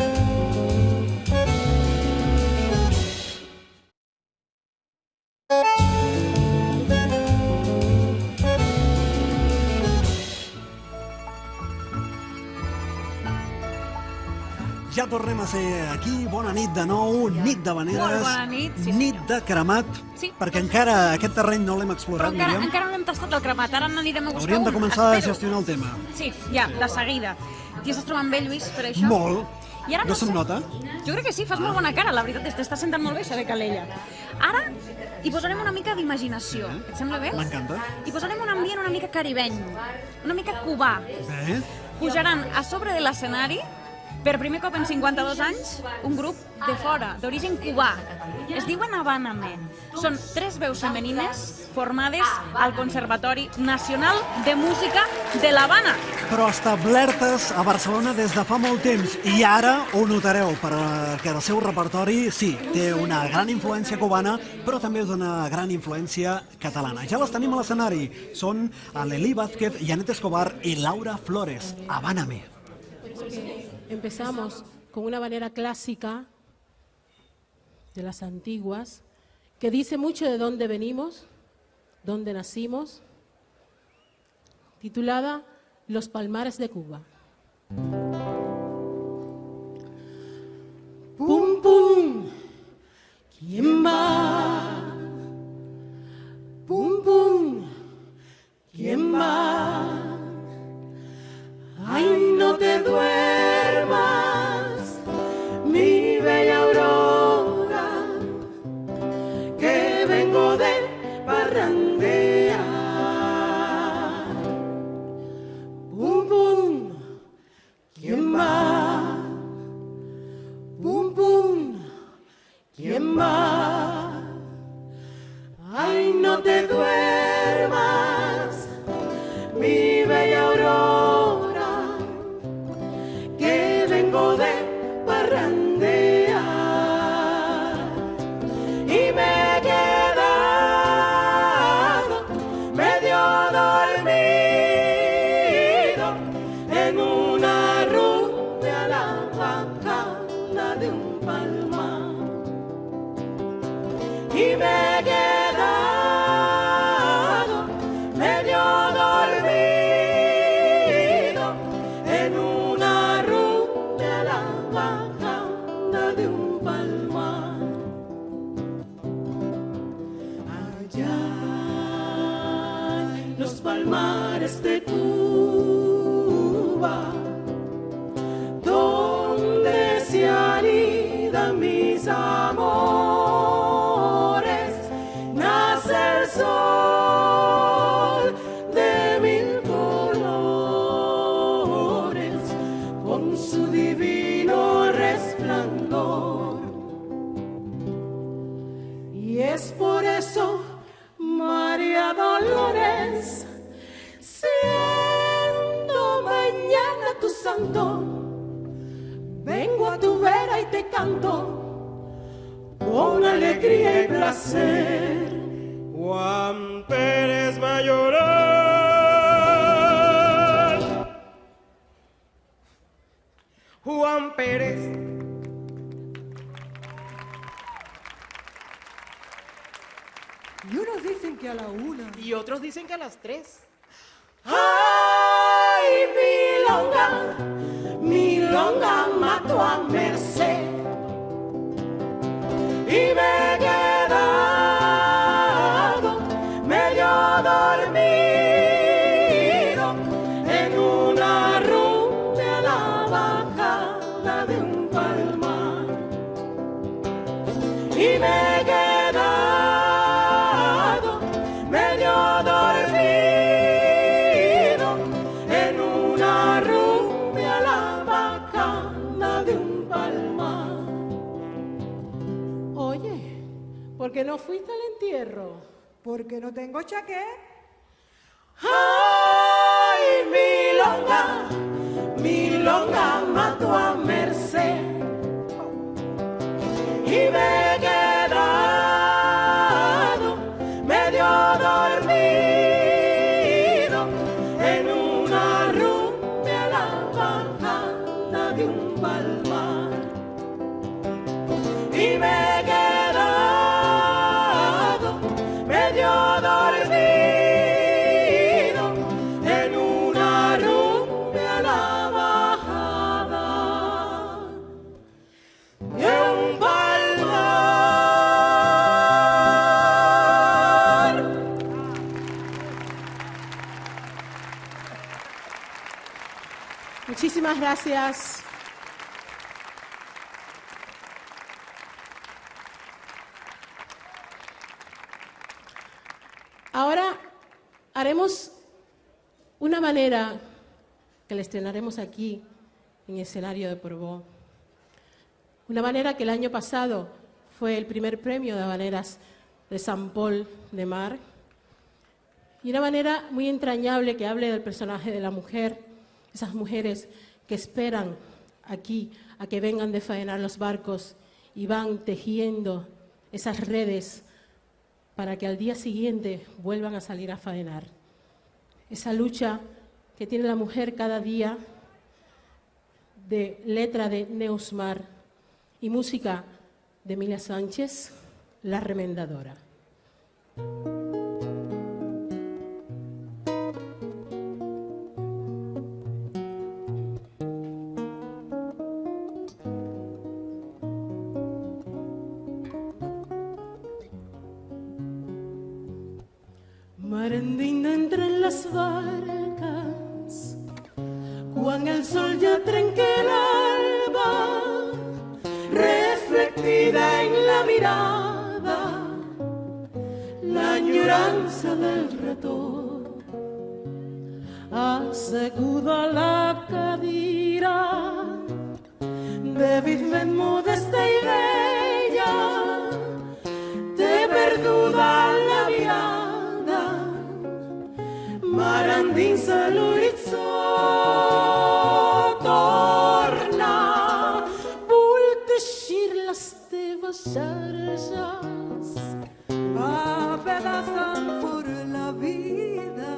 Speaker 1: Ja tornem a ser aquí. Bona nit de nou. Nit d'habaneres.
Speaker 2: Molt bona nit, sí,
Speaker 1: Nit
Speaker 2: senyor.
Speaker 1: de cremat.
Speaker 2: Sí.
Speaker 1: Perquè encara aquest terreny no l'hem
Speaker 2: Però
Speaker 1: explorat,
Speaker 2: encara,
Speaker 1: Míriam.
Speaker 2: encara no hem tastat el cremat, ara n'anirem a buscar
Speaker 1: Hauríem de
Speaker 2: un,
Speaker 1: començar a
Speaker 2: espero.
Speaker 1: gestionar el tema.
Speaker 2: Sí, ja, de seguida. T'hi estàs trobant bé, Lluís, per això?
Speaker 1: Molt.
Speaker 2: I ara
Speaker 1: No se'm
Speaker 2: sé.
Speaker 1: nota?
Speaker 2: Jo crec que sí, fas molt bona cara, la veritat, t'està sentant molt bé això de Calella. Ara hi posarem una mica d'imaginació, et sembla bé?
Speaker 1: M'encanta.
Speaker 2: Hi posarem un ambient una mica caribeny, una mica cubà.
Speaker 1: Bé.
Speaker 2: Pujaran a sobre de l'escenari, per primer cop en 52 anys, un grup de fora, d'origen cubà. Es diuen Habáname. Són 3 veus femenines formades al Conservatori Nacional de Música de l'Havana.
Speaker 1: Però establertes a Barcelona des de fa molt temps i ara ho notareu perquè el seu repertori, sí, té una gran influència cubana, però també una gran influència catalana. Ja les tenim a l'escenari. Són Alelí Vázquez, Janet Escobar i Laura Flores. Habáname.
Speaker 8: que empezamos con una manera clásica de las antiguas, que dice mucho de dónde venimos, dónde nacimos, titulada Los Palmares de Cuba. Pum, pum, ¿quién va? Pum, pum, ¿quién va? Ay, no te duermas, mi bella aurora, que vengo de parrandear. Pum, pum, ¿quién va? Pum, pum, ¿quién va? Ay, no te duermas, mi bella aurora, que vengo de parrandear. Y me he quedado medio dormido en una rubia a la bajada de un palmar. Y me he quedado medio dormido en una rubia a la bajada de un palmar. Allá en los palmares de Cuba, donde se anidan mis amores, nace el sol de mil colores con su divino resplandor. Y es por eso, María Dolores, siendo mañana tu santo, vengo a tu vera y te canto con alegría y placer.
Speaker 9: Juan Pérez Mayoral, Juan Pérez.
Speaker 10: Y unos dicen que a la 1.
Speaker 9: Y otros dicen que a las 3.
Speaker 8: Ay, milonga, mato a merced. Y me he quedado medio dormido en una rubia a la bajada de un palmar. Y me he quedado medio dormido en una rubia a la bajada de un palmar. Oye, ¿por qué no fuiste al entierro?
Speaker 10: Porque no tengo chaqué.
Speaker 8: Ay, milonga, mato a merced. Y me he quedado medio dormido en una rubia a la bajada de un palmar. Y me he quedado medio dormido en una rubia a la bajada de un palmar. Muchísimas gracias. Ahora haremos una manera que la estrenaremos aquí en el escenario de Portbou. Una manera que el año pasado fue el primer premio de habaneras de San Pol de Mar. Y una manera muy entrañable que hable del personaje de la mujer, esas mujeres que esperan aquí a que vengan de faenar los barcos y van tejiendo esas redes para que al día siguiente vuelvan a salir a faenar. Esa lucha que tiene la mujer cada día de letra de Neusmar y música de Emilia Sánchez, La Remendadora. Mar endinda entre las barcas, quan el sol ya trenque l'alba, reflectida en la mirada, la añoranza del retorno, asseguda a la cadira, debidament modesta i bella, té perduda la mirada, mar endinsa l'horitzó, torna, vull teixir les teves xarxes, va pedaçant fora la vida,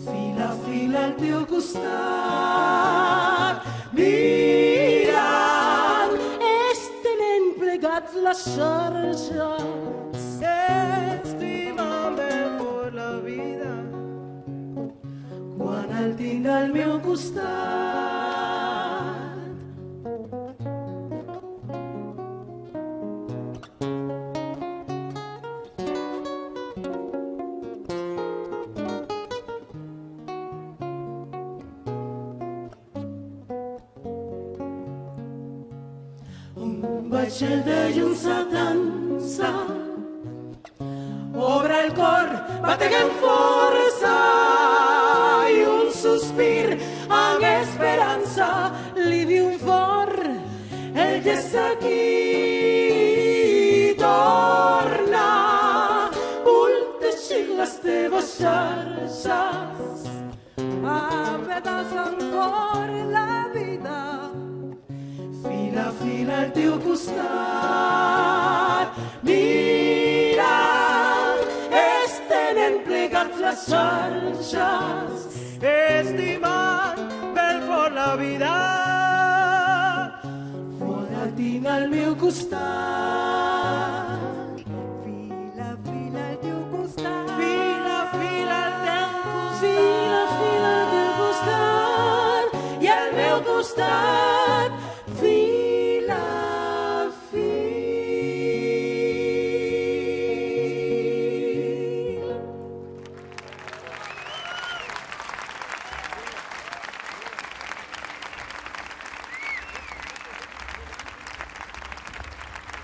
Speaker 8: fila a fila al teu costat, mirant, estenent plegats les xarxes, estimant ben fort la vida, quan el tinc al meu costat. Un vaixell de llum s'atansa, obre el cor, bategant força, i un sospir amb esperança li diu fort, ell és aquí, torna, vull teixir les teves xarxes, apedaçant fort la vida, fila a fila al teu costat, mirant, estenent plegats les xarxes, estimant ben fort la vida, fora tinc al meu costat. Fila a fila al teu costat, fila a fila al teu costat, fila a fila al teu costat, i al meu costat, fila a fila.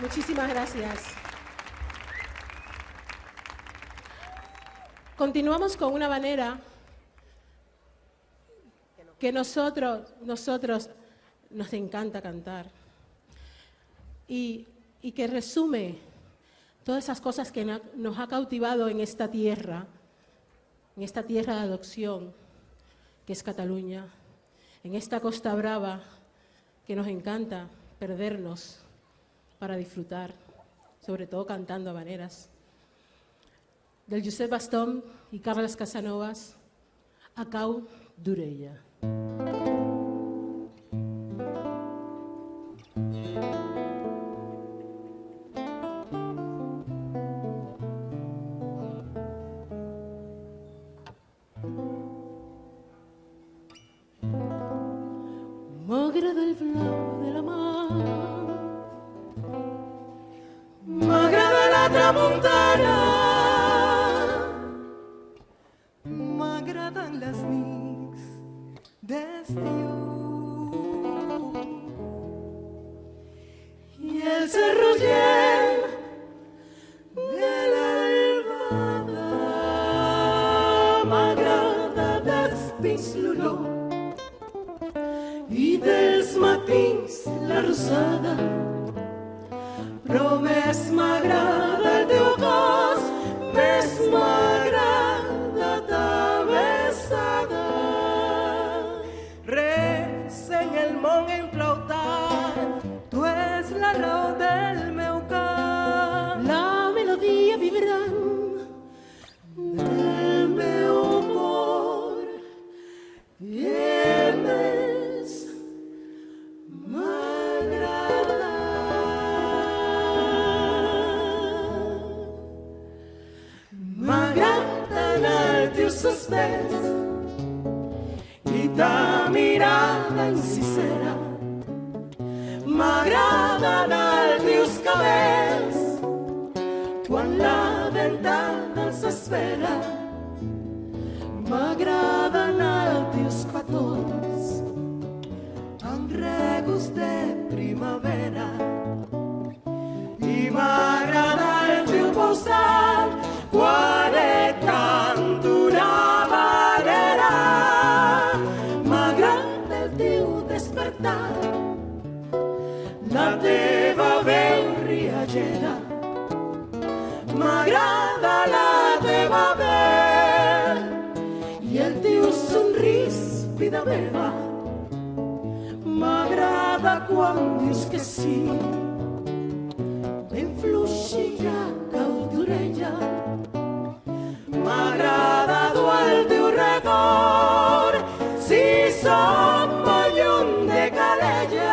Speaker 8: Muchísimas gracias. Continuamos con una manera que nosotros nos encanta cantar y que resume todas esas cosas que nos ha cautivado en esta tierra de adopción que es Cataluña, en esta Costa Brava que nos encanta perdernos para disfrutar, sobre todo cantando habaneras. Del Josep Bastón y Carles Casanovas, a cau d'orella. M'agrada el blau de la mar, m'agrada la tramuntana, m'agraden les nits d'estiu i el serrugell de l'albada, m'agrada d'espins l'olor i dels matins la rosada, però més m'agrada el teu cos, més m'agrada ta besada. Res en el món em plau tant, tu és la raó del meu cant, la melodia vibrant del meu cor, i més
Speaker 11: mirada sincera. M'agraden els teus cabells quan la ventana s'esfera. M'agraden els teus petons amb regust de primavera. I m'agrada el teu posat quan et canto una manera. M'agrada el teu despertar, la teva veu riallera. M'agrada la teva veu i el teu somrís, vida meva. M'agrada quan dius que sí, ben fluixilla cau d'orella. M'agrada dur el teu record si som molt lluny de Calella.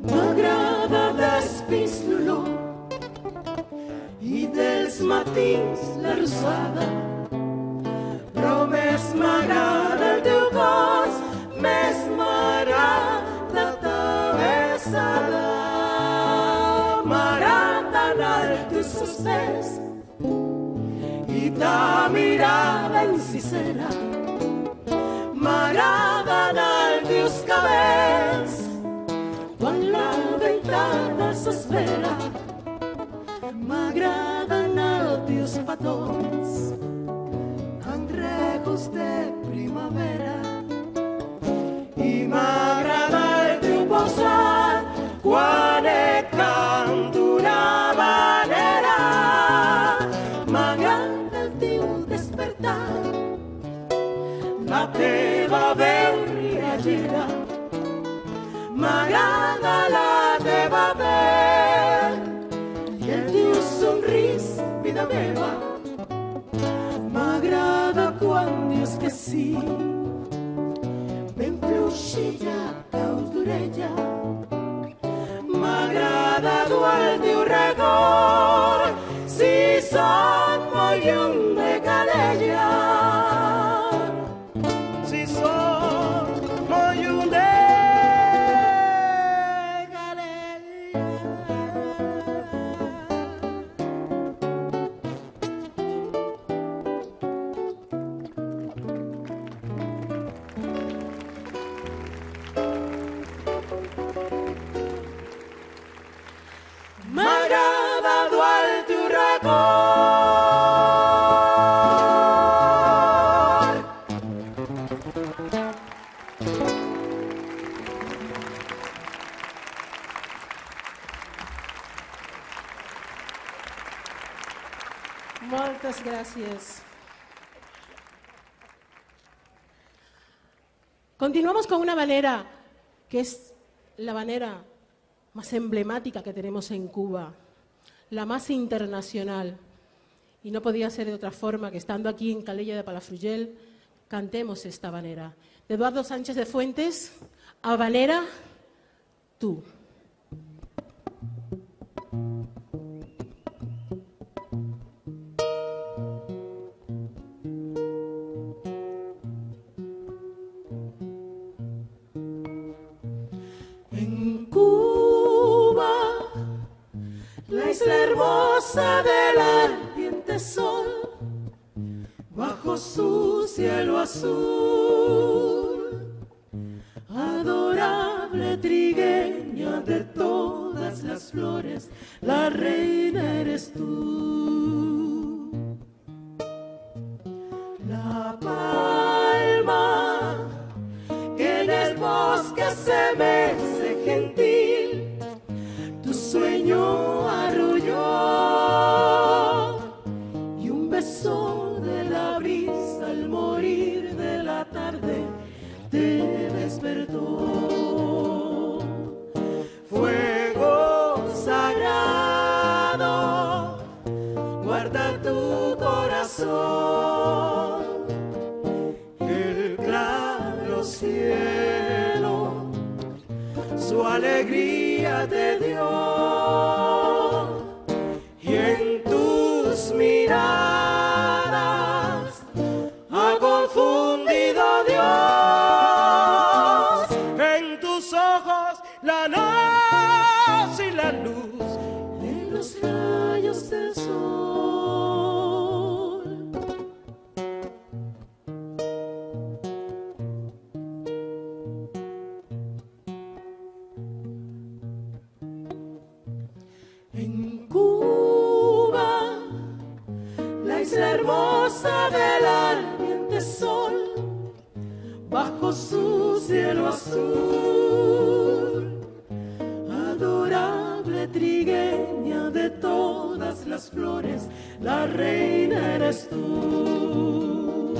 Speaker 11: M'agrada d'espís l'olor i dels matins la rosada, però més m'agrada el teu cos, més m'agrada ta besada. M'agraden els teus sospers i ta mirada sincera. M'agraden els teus cabells quan la ventana s'esfera. M'agraden els teus petons amb regust de primavera. I m'agrada el teu posat quan et canto una manera. M'agrada el teu despertar, la teva veu riallera. M'agrada la teva veu i el teu somrís, vida meva. M'agrada quan dius que sí, ben fluixilla caus d'orella. M'agrada dur el teu record si som molt lluny de Calella. Si som molt lluny de m'agrada dur el teu record.
Speaker 8: Moltes gràcies. Continuamos con una banera que es la banera más emblemática que tenemos en Cuba, la más internacional. Y no podía ser de otra forma que estando aquí en Calella de Palafrugell cantemos esta banera. De Eduardo Sánchez de Fuentes, Habanera, tú.
Speaker 11: En Cuba, la isla hermosa del ardiente sol, bajo su cielo azul, adorable trigueña de todas las flores, la reina eres tú. La palma que en el bosque se mece gentil, tu sueño arrulló y un beso de la brisa al morir de la tarde te despertó. Fuego sagrado, guarda tu corazón, el claro alegría te dio, y en tus miradas ha confundido Dios. En tus ojos la noche y la luz de los rayos del sol. En Cuba, la isla hermosa del ardiente sol, bajo su cielo azul, adorable trigueña de todas las flores, la reina eres tú.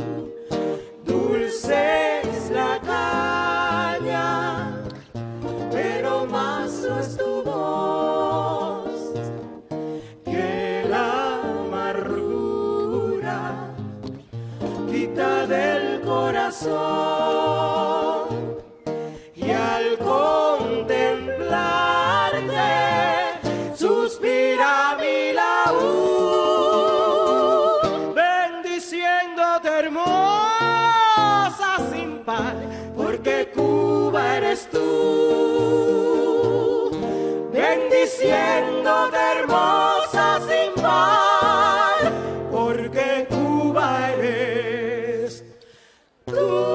Speaker 11: Dulce es la caña, pero más lo es tu voz, que la amargura quita del corazón. Y al contemplarte suspira mi laúd, bendiciéndote hermosa sin par, porque Cuba eres tú. Bendiciéndote hermosa sin par, porque Cuba eres tú.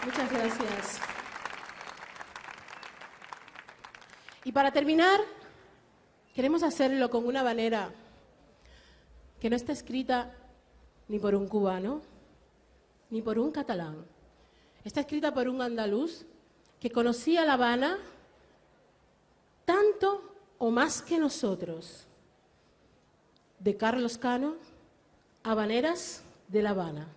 Speaker 8: Muchas gracias. Y para terminar, queremos hacerlo con una habanera que no está escrita ni por un cubano, ni por un catalán. Está escrita por un andaluz que conocía La Habana tanto o más que nosotros. De Carlos Cano, Habaneras de La Habana.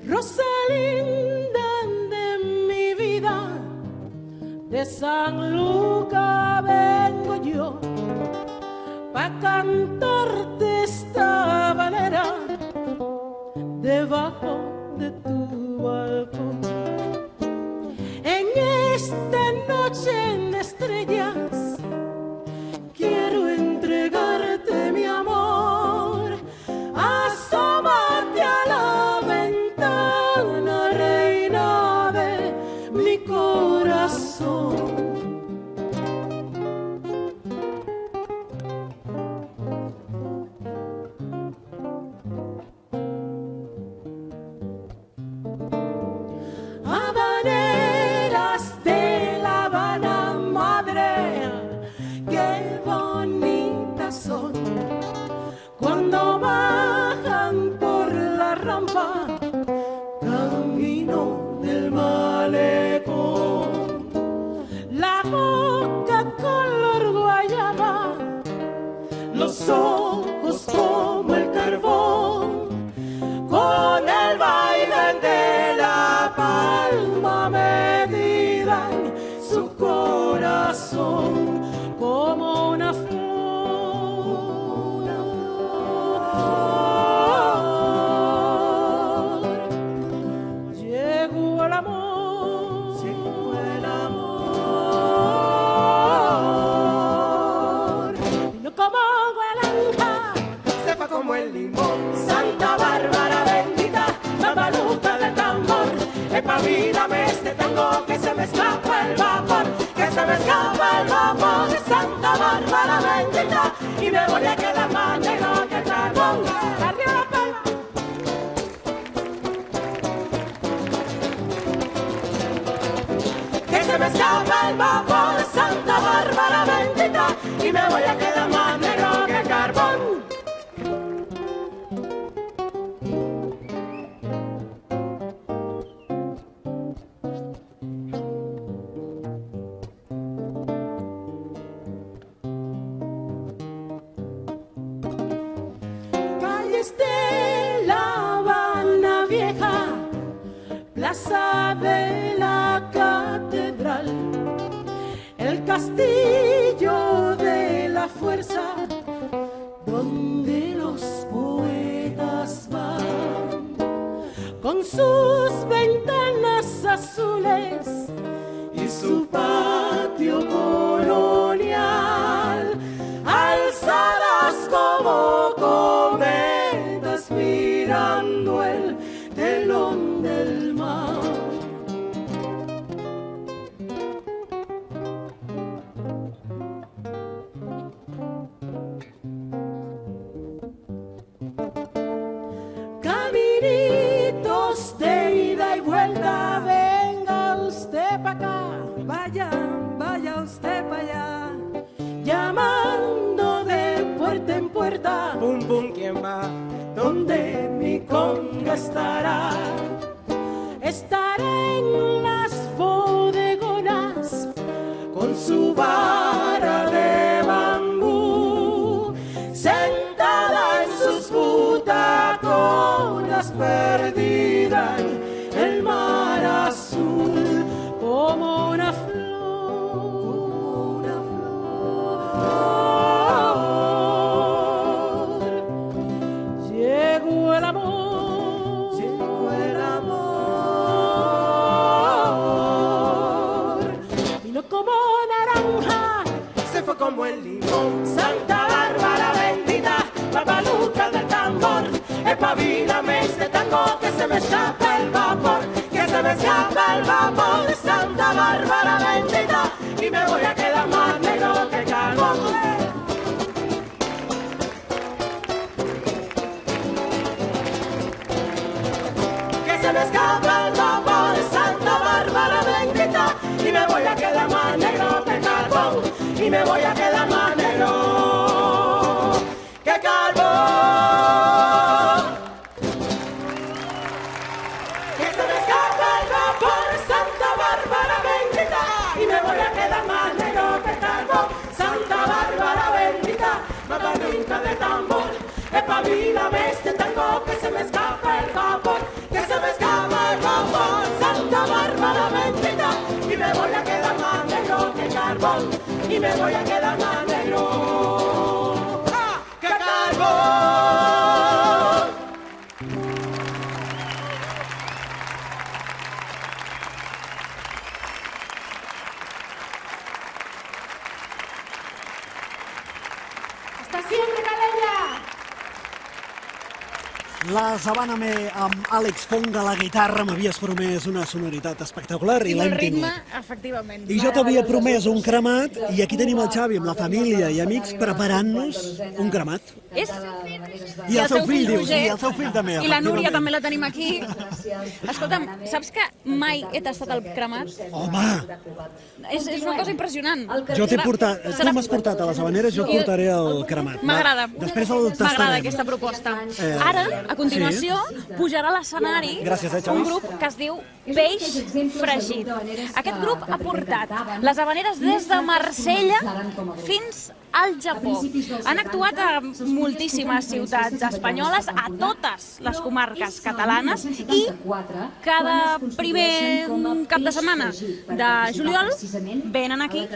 Speaker 8: Rosalinda de mi vida, de San Lucas vengo yo, pa' cantarte esta habanera debajo de tu balcón. En esta noche de estrellas quiero entregarte mi amor. Asómate a la ventana, reina de mi corazón. Habaneras de La Habana, madre, qué bonitas son. Cuando bajan por la rampa, camino del malecón, la boca color guayaba, los ojos como el carbón, con el baile de la palma medida en su corazón, como una flor. Llegó el amor, llegó el amor. Vino como gualanja, se fue como el limón. Santa Bárbara bendita, babaluca del tambor. Espabílame este tango, que se me escapa el vapor, que se me escapa el vapor. Santa Bárbara bendita, y me voy a quedar más negro que el carbón. Arriba la palma. Que se me escapa el vapor, Santa Bárbara bendita, y me voy a quedar más negro que el carbón.
Speaker 11: castillo de la fuerza, donde los poetas van, con sus ventanas azules y su patio colonial, alzadas como cometas mirando el telón del mar. Caminitos de ida y vuelta, venga usted pa' acá, vaya usted pa' allá, llamando de puerta en puerta,
Speaker 9: Pum pum, ¿quién va?
Speaker 11: donde mi conga estará. Estaré en las bodegonas con su vara de bambú, sentada en sus butaconas, perdida en el mar azul, como una flor, llegó el amor, vino como naranja,
Speaker 9: Se fue como el limón.
Speaker 11: Santa Bárbara bendita, barbaluca del tambor, espabilame este tango, que se me escapa el vapor, que se me escapa el vapor, Santa Bárbara bendita, y me voy a quedar más negro que carbón. Que se me escapa el vapor, Santa Bárbara bendita, y me voy a quedar más negro que carbón, y me voy a quedar más negro que carbón. Que se me escapa el vapor, Santa Bárbara bendita, y me voy a quedar más negro que carbón, Santa Bárbara bendita, babaluca de tambor, espabilame este tango, que se me escapa el vapor, que se me escapa el vapor, Santa Bárbara bendita, y me voy a quedar más negro que carbón, y me voy a quedar más negro que carbón. Hasta siempre, Calella.
Speaker 1: La Sabana-me amb Àlex Fong a la guitarra m'havies promès una sonoritat espectacular i
Speaker 2: I el
Speaker 1: l'hem
Speaker 2: ritme,
Speaker 1: tingut.
Speaker 2: efectivament.
Speaker 1: I jo t'havia promès un cremat i aquí tenim el Xavi amb la família i amics preparant-nos un cremat.
Speaker 2: És...
Speaker 1: I el seu fill, dius,
Speaker 2: Roger.
Speaker 1: i el seu fill també,
Speaker 2: I la Núria
Speaker 1: efectivament.
Speaker 2: també la tenim aquí. Escolta'm, saps que mai he tastat el cremat?
Speaker 1: Home,
Speaker 2: És una cosa impressionant.
Speaker 1: jo t'he portat, tu m'has portat a les Habaneres, jo et portaré el cremat. va?
Speaker 2: M'agrada.
Speaker 1: Després el
Speaker 2: M'agrada
Speaker 1: tastarem.
Speaker 2: aquesta proposta. Ara, a continuació, pujarà a l'escenari
Speaker 1: Gràcies, Xavi.
Speaker 2: un grup que es diu Peix Fregit. Aquest grup ha portat les Habaneres des de Marsella fins al Japó. Han actuat a moltíssimes ciutats espanyoles, a totes les comarques catalanes, i cada primer cap de setmana de juliol venen aquí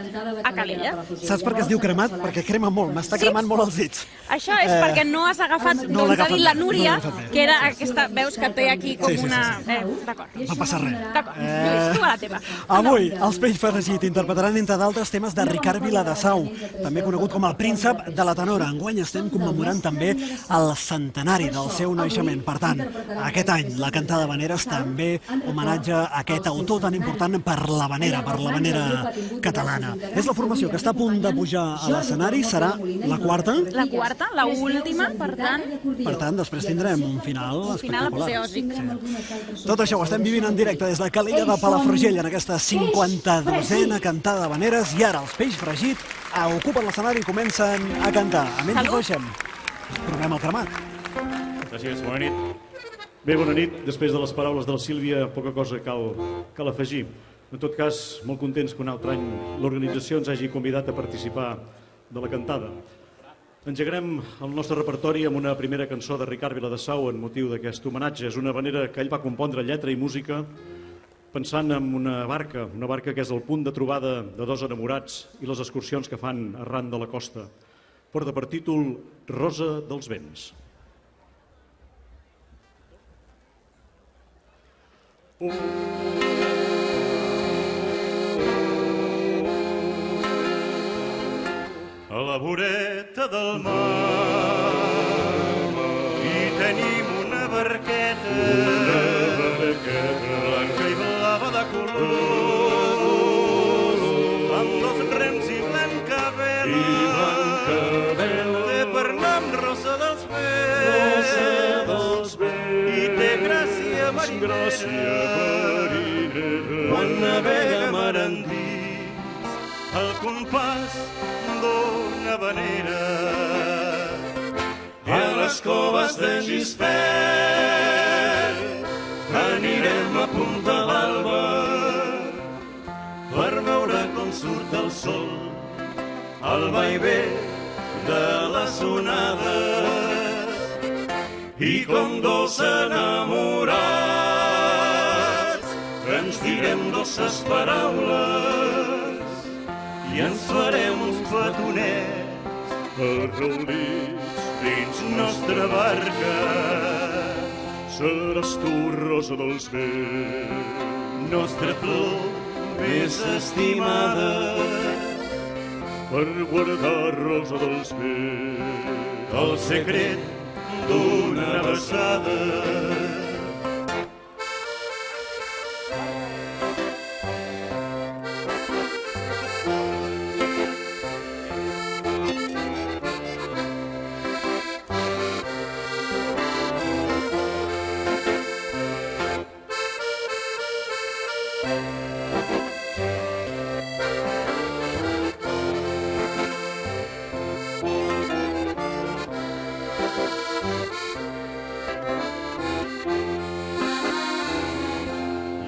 Speaker 2: a Calella.
Speaker 1: Saps per què es diu cremat? Perquè crema molt, m'està cremant molt els dits.
Speaker 2: Això és perquè no has agafat
Speaker 1: no
Speaker 2: d'on
Speaker 1: l'he
Speaker 2: t'ha
Speaker 1: agafat
Speaker 2: dit la
Speaker 1: bé, no
Speaker 2: Núria,
Speaker 1: l'he agafat bé.
Speaker 2: que era aquesta, veus que té aquí com
Speaker 1: Sí, sí, sí,
Speaker 2: una...
Speaker 1: sí.
Speaker 2: D'acord.
Speaker 1: No passa res.
Speaker 2: D'acord, Lluís, tu a la teva.
Speaker 1: Avui, els Peix Fregit interpretaran, entre d'altres temes, de Ricard Viladasau, també conegut com el príncep de la tenora. Enguany estem commemorant també el centenari del seu naixement. Per tant, aquest any la cantada d'Habaneres també homenatge a aquest autor tan important per l'habanera catalana. És la formació que està a punt de pujar a l'escenari, serà la quarta.
Speaker 2: La quarta, la última, per tant,
Speaker 1: Per tant, després tindrem un final
Speaker 2: final
Speaker 1: espectacular.
Speaker 2: apoteòsic.
Speaker 1: Tot això ho estem vivint en directe des de Calella de Palafrugell en aquesta 52a cantada d'Habaneres i ara els Peix Fregit ocupen l'escenari i comencen a cantar. Amb ells
Speaker 2: Salut.
Speaker 1: deixem. Provem el cremat.
Speaker 3: Gràcies, bona nit. Bé, bona nit. Després de les paraules de la Sílvia, poca cosa cal afegir. En tot cas, molt contents que un altre any l'organització ens hagi convidat a participar de la cantada. Engegarem el nostre repertori amb una primera cançó de Ricard Viladasau en motiu d'aquest homenatge. És una habanera que ell va compondre lletra i música
Speaker 12: pensant en una barca que és el punt de trobada de dos enamorats i les excursions que fan arran de la costa. Porta per títol Rosa dels vents.
Speaker 4: A la voreta del mar hi tenim una barqueta blanca i blava de colors, amb dos rems i blanca vela, té per nom Rosa dels Vents, i té gràcia marinera quan navega mar endins al compàs d'una vanera. I a les coves de Gispert anirem a punta d'alba per veure com surt el sol al vaivé de les onades i com dos enamorats ens direm dolces paraules i ens farem uns petonets arraulits dins nostra barca.
Speaker 6: Seràs tu, rosa dels vents,
Speaker 4: nostra flor més estimada,
Speaker 6: per guardar, rosa dels vents,
Speaker 4: el secret d'una besada.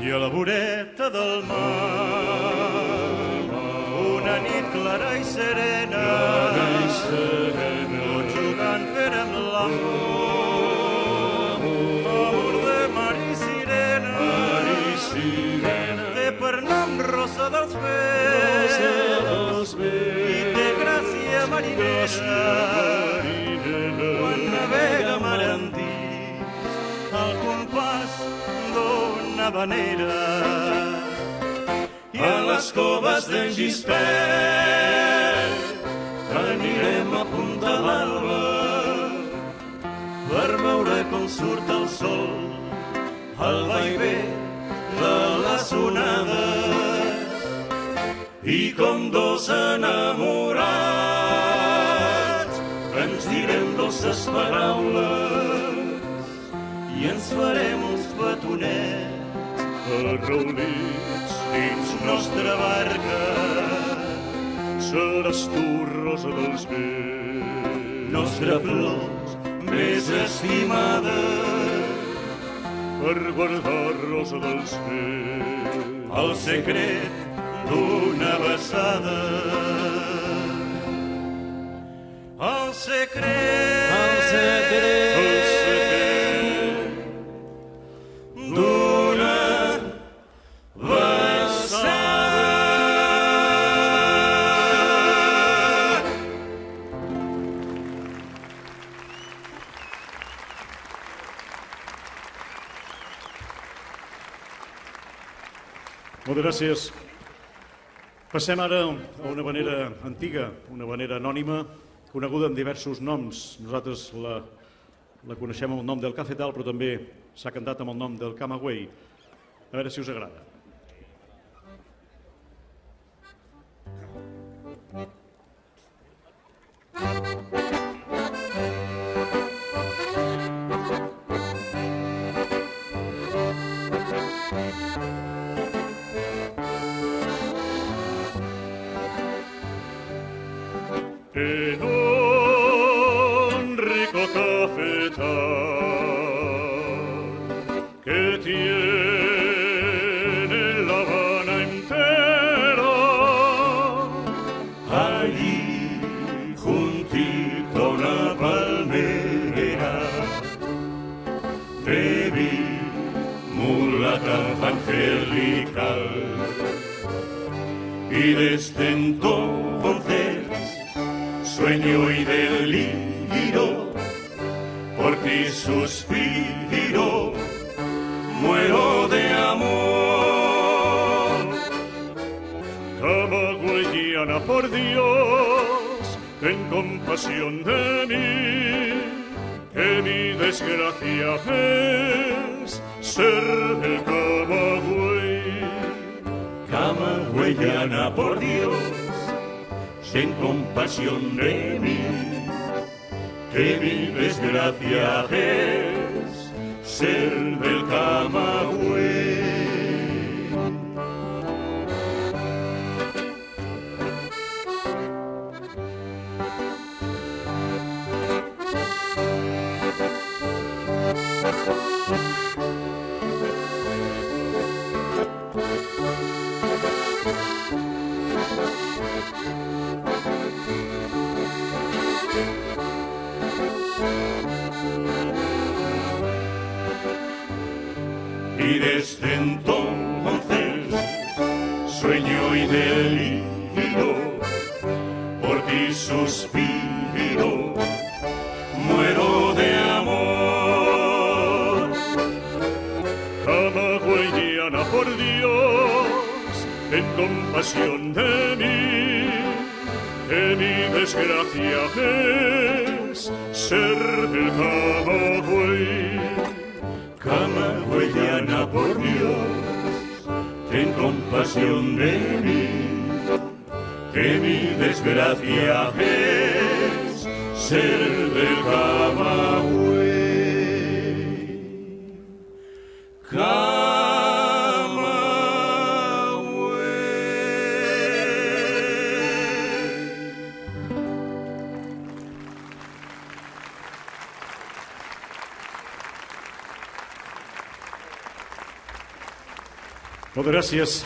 Speaker 4: I a la voreta del mar, una nit clara i serena, tots jugant fèrem l'amor, amor de mar i sirena, té per nom Rosa dels Vents, i té gràcia marinera, quan navega mar endins, al compàs d'una vanera. I a les coves d'en Gispert anirem a punta d'alba per veure com surt el sol al vaivé de les onades i com dos enamorats ens direm dolces paraules i ens farem uns petonets
Speaker 6: arraulits
Speaker 4: dins nostra barca.
Speaker 6: Seràs tu, rosa dels vents,
Speaker 4: nostra flor més estimada,
Speaker 6: per guardar, rosa dels vents,
Speaker 4: el secret d'una besada. El secret d'una
Speaker 12: Moltes gràcies. Passem ara a una vanera antiga, una vanera anònima, coneguda amb diversos noms. Nosaltres la coneixem amb el nom del Cafetal, però també s'ha cantat amb el nom del Camagüey. A veure si us agrada.
Speaker 6: En un rico cafetal que tiene La Habana entera,
Speaker 4: allí juntito a una palmera, te vi mulata, Angelina.
Speaker 6: y desde entonces sueño y deliro, por ti suspiro, muero de amor.
Speaker 12: Camagüeyana, por Dios, ten compasión de mí, que mi desgracia es ser el Camagüey.
Speaker 6: Camagüeyana, por Dios, ten compasión de mí, que mi desgracia es ser del Camagüey. Y desde entonces sueño y deliro, por ti suspiro, muero de amor.
Speaker 12: Camagüeyana, por Dios, ten compasión de mí, que mi desgracia es ser el Camagüey.
Speaker 6: Camagüeyana, por Dios, ten compasión de mí, que mi desgracia es ser del Camagüey.
Speaker 12: Moltes gràcies.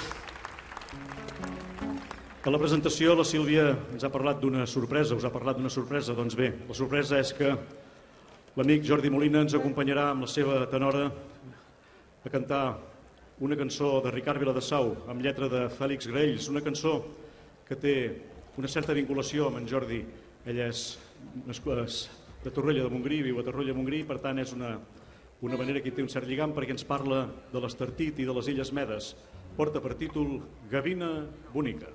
Speaker 12: A la presentació la Sílvia ens ha parlat d'una sorpresa, us ha parlat d'una sorpresa. Doncs bé, la sorpresa és que l'amic Jordi Molina ens acompanyarà amb la seva tenora a cantar una cançó de Ricard Viladesau amb lletra de Fèlix Graells, una cançó que té una certa vinculació amb en Jordi. Ell és de Torroella de Montgrí, viu a Torroella de Montgrí, per tant és una manera que hi té un cert lligam perquè ens parla de l'Estartit i de les Illes Medes. Porta per títol Gavina Bonica.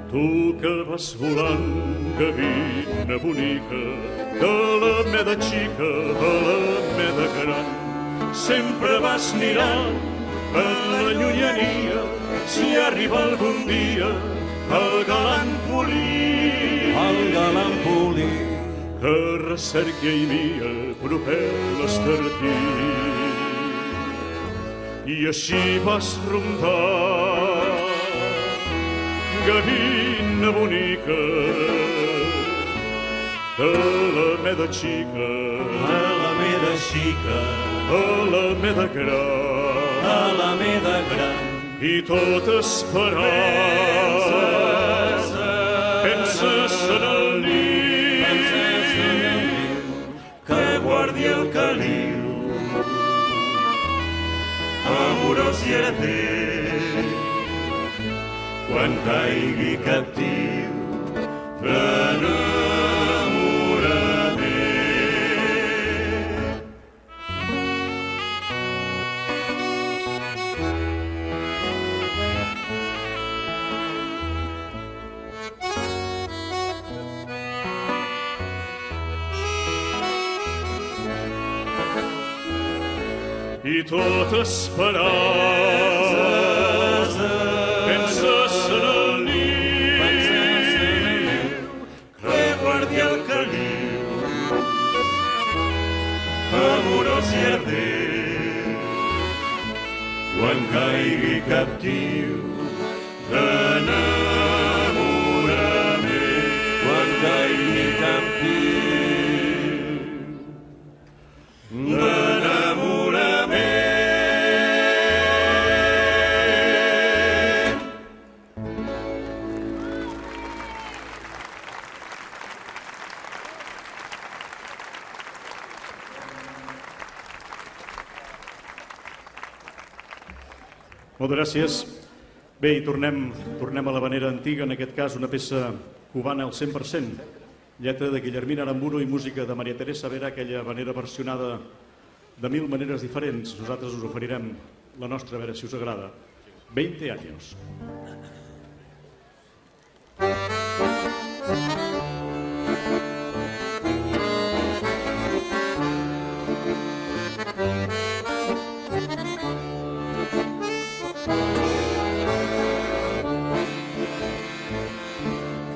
Speaker 12: Tu que vas volant, gavina bonica, de la meda xica a la meda gran, sempre vas mirant en la llunyania si arriba algun dia el galant polí. El galant polí que recerca i mia proper l'Estartit. I així vas rondar, gavina bonica, de la meda xica a la meda xica, a la meda gran, a la meda gran, i tot esperant penses en el niu que guardi el caliu, amorós i herder, quan caigui captiu d'enamorament. I tot esperant penses en el niu que guardi el caliu, amorós i herder, quan caigui captiu d'enamorament, quan caigui captiu d'enamorament. Moltes gràcies. Bé, i tornem a l'Havanera antiga, en aquest cas una peça cubana al 100%, lletra de Guillermina Aramburu i música de Maria Teresa Vera, aquella havanera versionada de 1000 maneres diferents. Nosaltres us oferirem la nostra, a veure si us agrada. 20 años.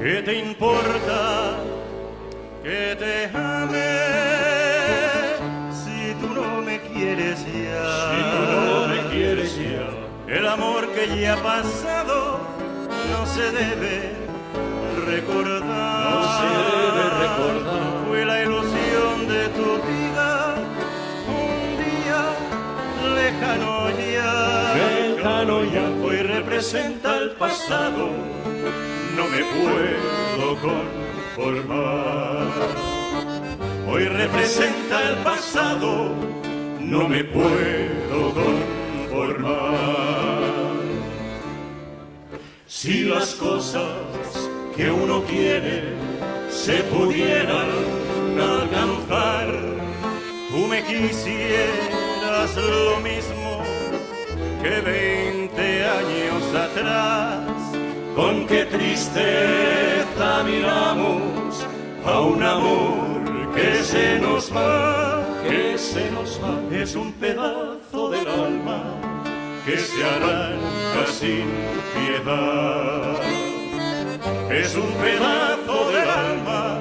Speaker 6: ¿Qué te importa que te ame si tú no me quieres ya?
Speaker 12: Si tú no me quieres ya.
Speaker 6: El amor que ya ha pasado no se debe recordar.
Speaker 12: No se debe recordar.
Speaker 6: Fue la ilusión de tu vida, un día lejano ya.
Speaker 12: Lejano ya.
Speaker 6: Hoy representa el pasado. No me puedo conformar. Hoy representa el pasado. No me puedo conformar.
Speaker 12: Si las cosas que uno quiere se pudieran
Speaker 6: alcanzar, tú me quisieras lo mismo que 20 años atrás.
Speaker 12: Con qué tristeza miramos a un amor que se nos va, que se nos va.
Speaker 6: Es un pedazo del alma
Speaker 12: que se arranca sin piedad.
Speaker 6: Es un pedazo del alma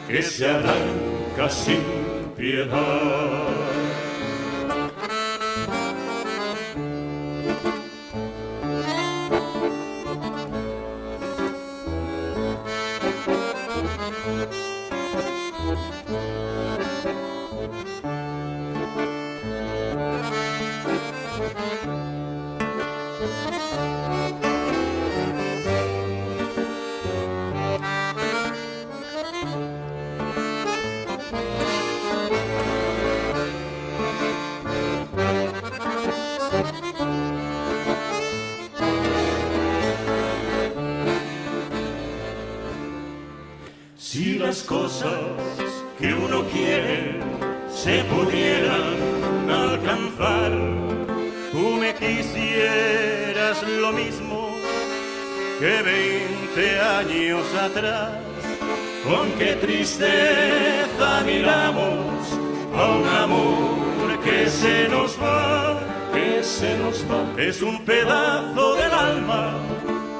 Speaker 12: que se arranca sin piedad.
Speaker 6: Si las cosas que uno quiere se pudieran alcanzar, tú me quisieras lo mismo que 20 años atrás.
Speaker 12: Con qué tristeza miramos a un amor que se nos va, que se nos va.
Speaker 6: Es un pedazo del alma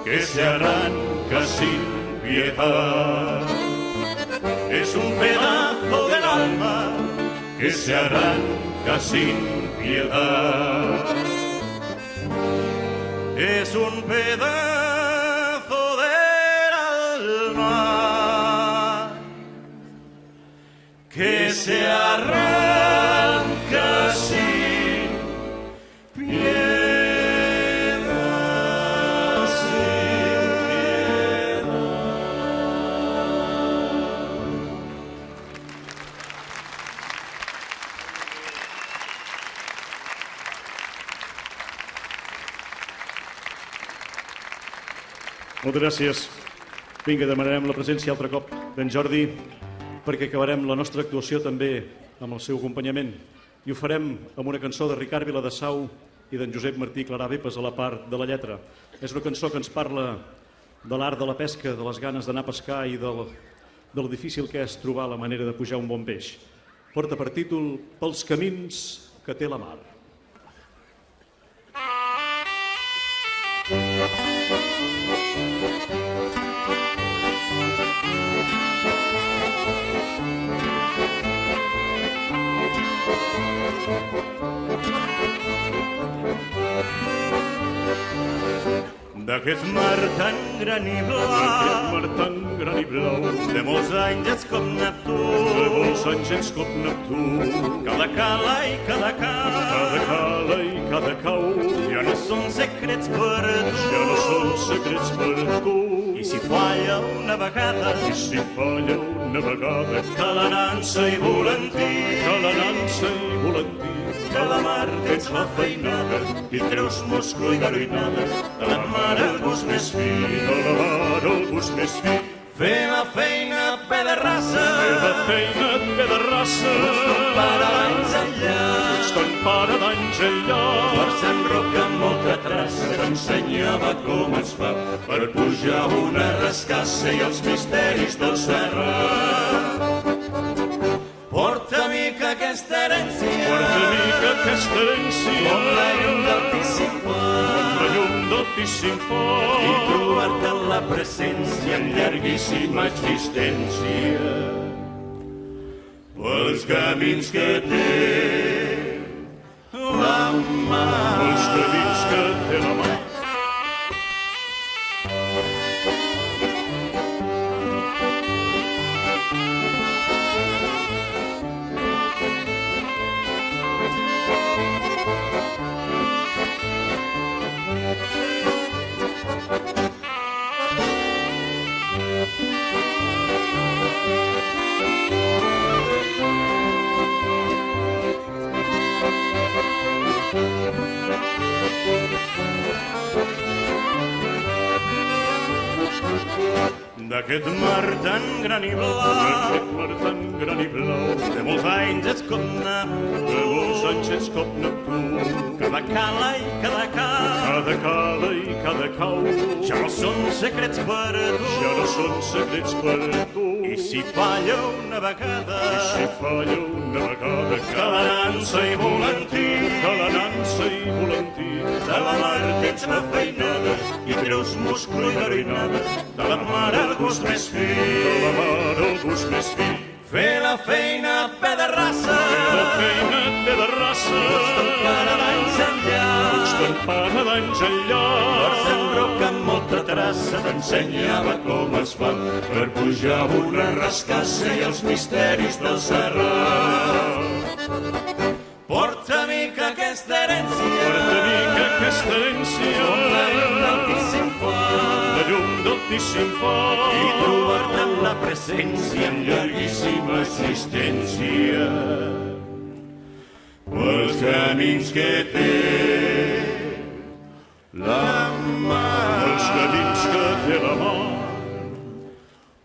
Speaker 12: que se arranca sin piedad.
Speaker 6: Es un pedazo del alma
Speaker 12: que se arranca sin piedad.
Speaker 6: Es un pedazo del alma que se arranca sin piedad.
Speaker 12: Moltes gràcies. Vinga, demanarem la presència altre cop d'en Jordi, perquè acabarem la nostra actuació també amb el seu acompanyament. I ho farem amb una cançó de Ricard Viladesau i d'en Josep Martí Claravepes a la part de la lletra. És una cançó que ens parla de l'art de la pesca, de les ganes d'anar a pescar i del difícil que és trobar la manera de pujar un bon peix. Porta per títol Pels camins que té la mar.
Speaker 6: D'aquest mar tan gran i blau, de molts anys ets com Neptú, cada cala i cada cau, ja no són secrets per tu, i si falla una vegada,
Speaker 12: que la nansa i volantí
Speaker 6: de la mar tens la feinada i treus musclo i garoinada, de la mar el gust més fi, de la mar el gust més fi. Fer la feina a pe de raça, fer la feina a pe de raça, ton pare d'anys enllà, ton pare d'anys enllà. Per Sant Roc amb molta traça t'ensenyava com es fa per pujar una rascassa i els misteris del Serrat. Porta mica aquesta herència, com la llum d'altíssim far, i trobar-te en la presència en llarguíssima existència. Pels camins que té la mà, pels camins que té la mà. D'aquest mar tan gran i blau, de molts anys ets com Neptú, cada cala i cada cau, ja no són secrets per tu, i si falla una vegada, que la nansa i volantí, de la mar tens la feinada i treus musclo i garoinada, de la mar el gust més fi, fer la feina a pe de raça, ton pare d'anys enllà, per Sant Roc amb molta traça t'ensenyava com es fa per pujar una rascassa i els misteris del Serrat. Porta mica aquesta herència, com la llum d'altíssim far, i trobar-te en la presència en llarguíssima existència. Pels camins que té la mà, pels camins que té la mà,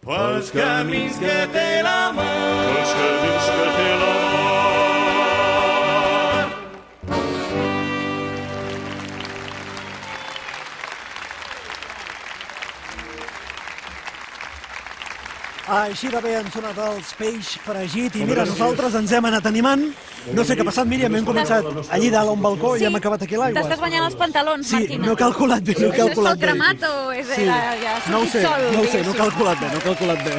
Speaker 6: pels camins que té la mà, pels camins que té la mà.
Speaker 1: Així de bé han sonat els Peix Fregit i mira, nosaltres ens hem anat animant. No sé què ha passat, Míriam, hem començat allí dalt a un balcó i hem acabat aquí a l'aigua.
Speaker 2: T'estàs banyant els pantalons, Martina.
Speaker 1: Sí, no he calculat bé, no he calculat bé.
Speaker 2: És el cremat o és
Speaker 1: no ho sé, no he calculat bé.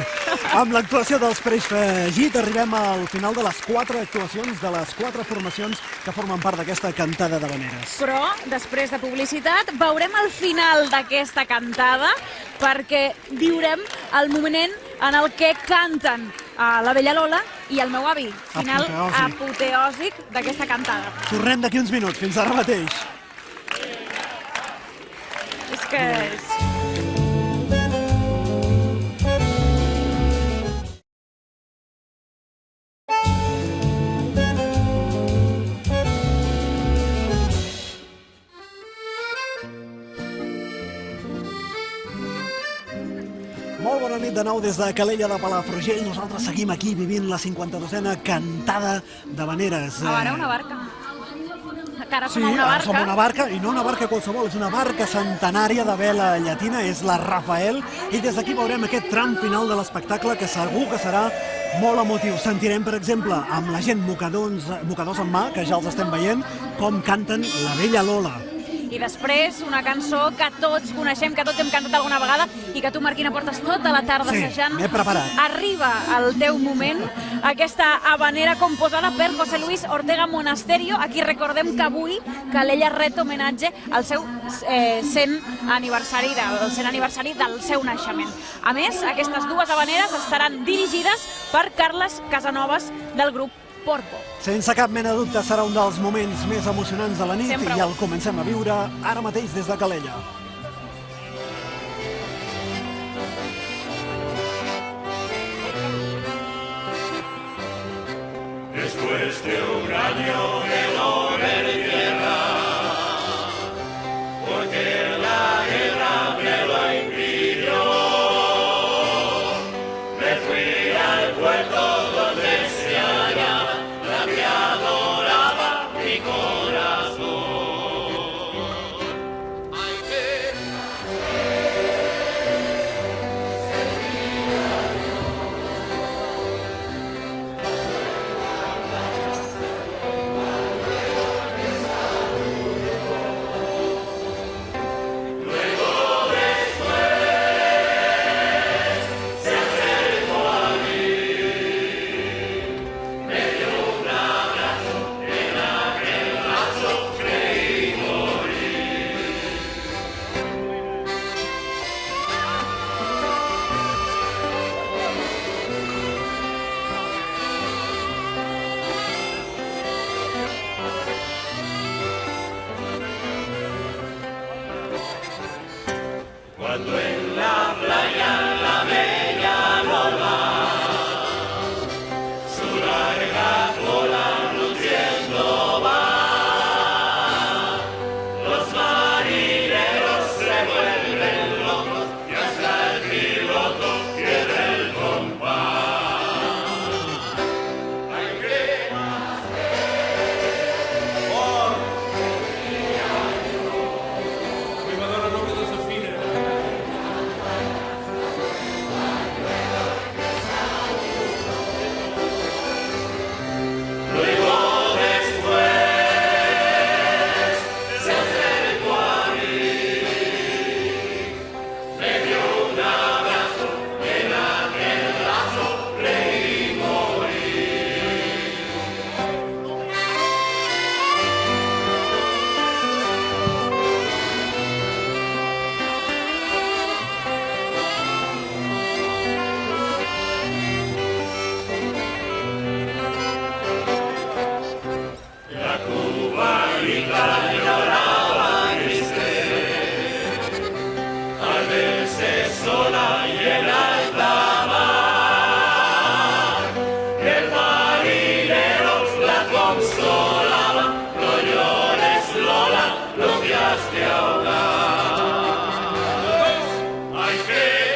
Speaker 1: Amb l'actuació dels Peix Fregit arribem al final de les 4 actuacions de les 4 formacions que formen part d'aquesta cantada d'havaneres.
Speaker 2: Però, després de publicitat, veurem el final d'aquesta cantada perquè viurem el moment en el que canten la Vella Lola i el meu avi. Final apoteòsic d'aquesta cantada.
Speaker 1: Tornem d'aquí uns minuts. Fins ara mateix.
Speaker 2: És que és...
Speaker 1: Molt bona nit de nou des de Calella de Palafrugell. Nosaltres seguim aquí vivint la 52a cantada d'havaneres.
Speaker 2: Ara una barca. Cara
Speaker 1: Sí,
Speaker 2: una barca.
Speaker 1: som una barca, i no una barca qualsevol, és una barca centenària de vela llatina, és la Rafael, i des d'aquí veurem aquest tram final de l'espectacle que segur que serà molt emotiu. Sentirem, per exemple, amb la gent mocadors en mà, que ja els estem veient, com canten la Vella Lola.
Speaker 2: I després una cançó que tots coneixem, que tots hem cantat alguna vegada i que tu, Marquina, portes tota la tarda assajant.
Speaker 1: Sí, m'he preparat.
Speaker 2: Arriba el teu moment, aquesta habanera composada per José Luis Ortega Monasterio, a qui recordem que avui Calella ret homenatge al seu 100 aniversari del seu naixement. A més, aquestes dues habaneres estaran dirigides per Carles Casanovas del grup Porpo.
Speaker 1: Sense cap mena de dubte serà un dels moments més emocionants de la nit
Speaker 2: Sempre
Speaker 1: i el comencem a viure ara mateix des de Calella.
Speaker 6: Después de un año de cuando en la playa la bella Lola su larga cola luciendo va. Los marineros se vuelven locos y hasta el piloto pierde el compás. Hay que sola y en alta mar, el marinero la consolaba, no llores Lola, no te has de ahogar. Hay que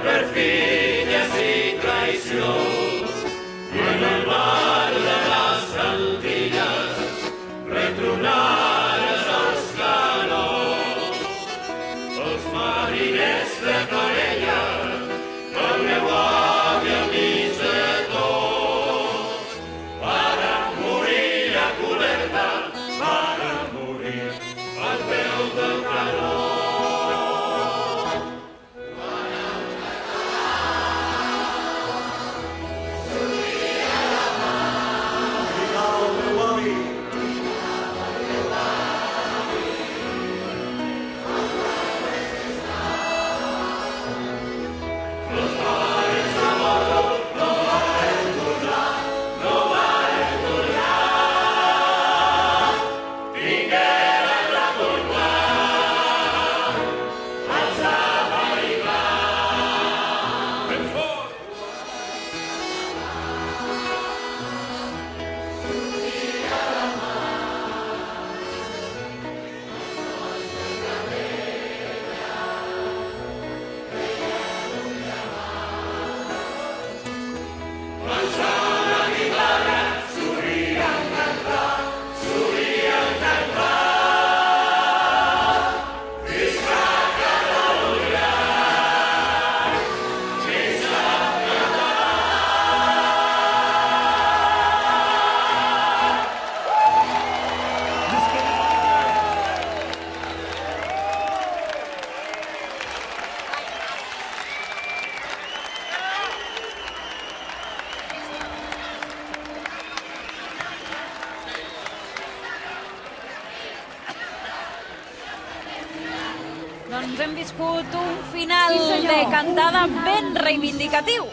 Speaker 6: perfidias y traicions i en el mar de les Antilles retronades els canons. Els mariners de Calella, el meu avi amics de tots, varen morir a coberta, varen morir al peu del canó.
Speaker 2: Doncs hem viscut un final de cantada ben reivindicatiu.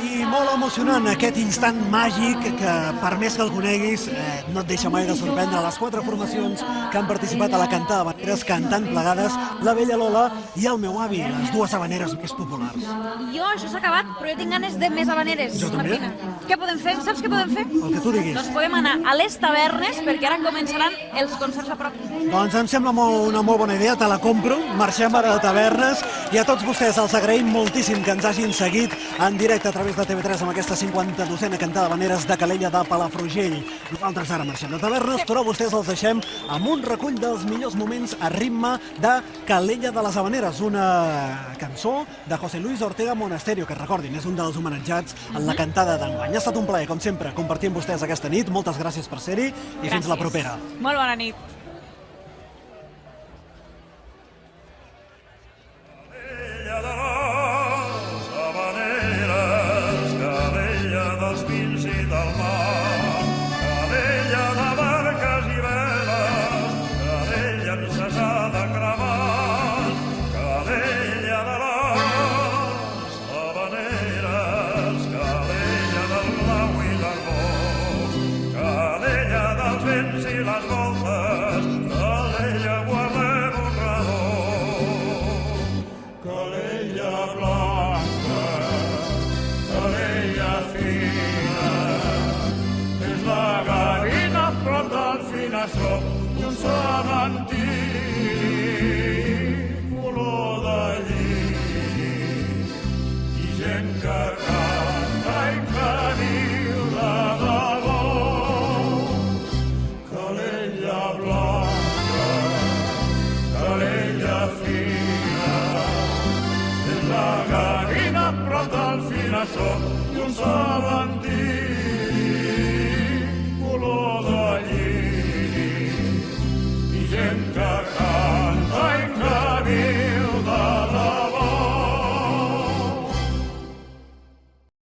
Speaker 1: I molt emocionant aquest instant màgic que, per més que el coneguis, no et deixa mai de sorprendre. Les 4 formacions que han participat a la cantada d'havaneres cantant plegades, la Vella Lola i el meu avi, les 2 havaneres més populars.
Speaker 2: Jo, això s'ha acabat, però jo tinc ganes de més havaneres,
Speaker 1: Jo també.
Speaker 2: Martina. Què podem fer? Saps què podem fer?
Speaker 1: El que tu diguis.
Speaker 2: Doncs podem anar a les tavernes, perquè ara començaran els concerts a prop.
Speaker 1: Doncs em sembla una molt bona idea, te la compro. Marxem ara a tavernes i a tots vostès els agraïm moltíssim que ens hagin seguit en directe a través de TV3 amb aquesta 52a cantada d'havaneres de Calella de Palafrugell. Nosaltres ara marxem de tavernes, però vostès els deixem amb un recull dels millors moments a ritme de Calella de les Havaneres, una cançó de José Luis Ortega Monasterio, que recordin, és un dels homenatjats en la cantada d'enguany. Ha estat un plaer, com sempre, compartir amb vostès aquesta nit. Moltes gràcies per ser-hi i fins la propera.
Speaker 2: Molt bona nit.
Speaker 6: Un so antic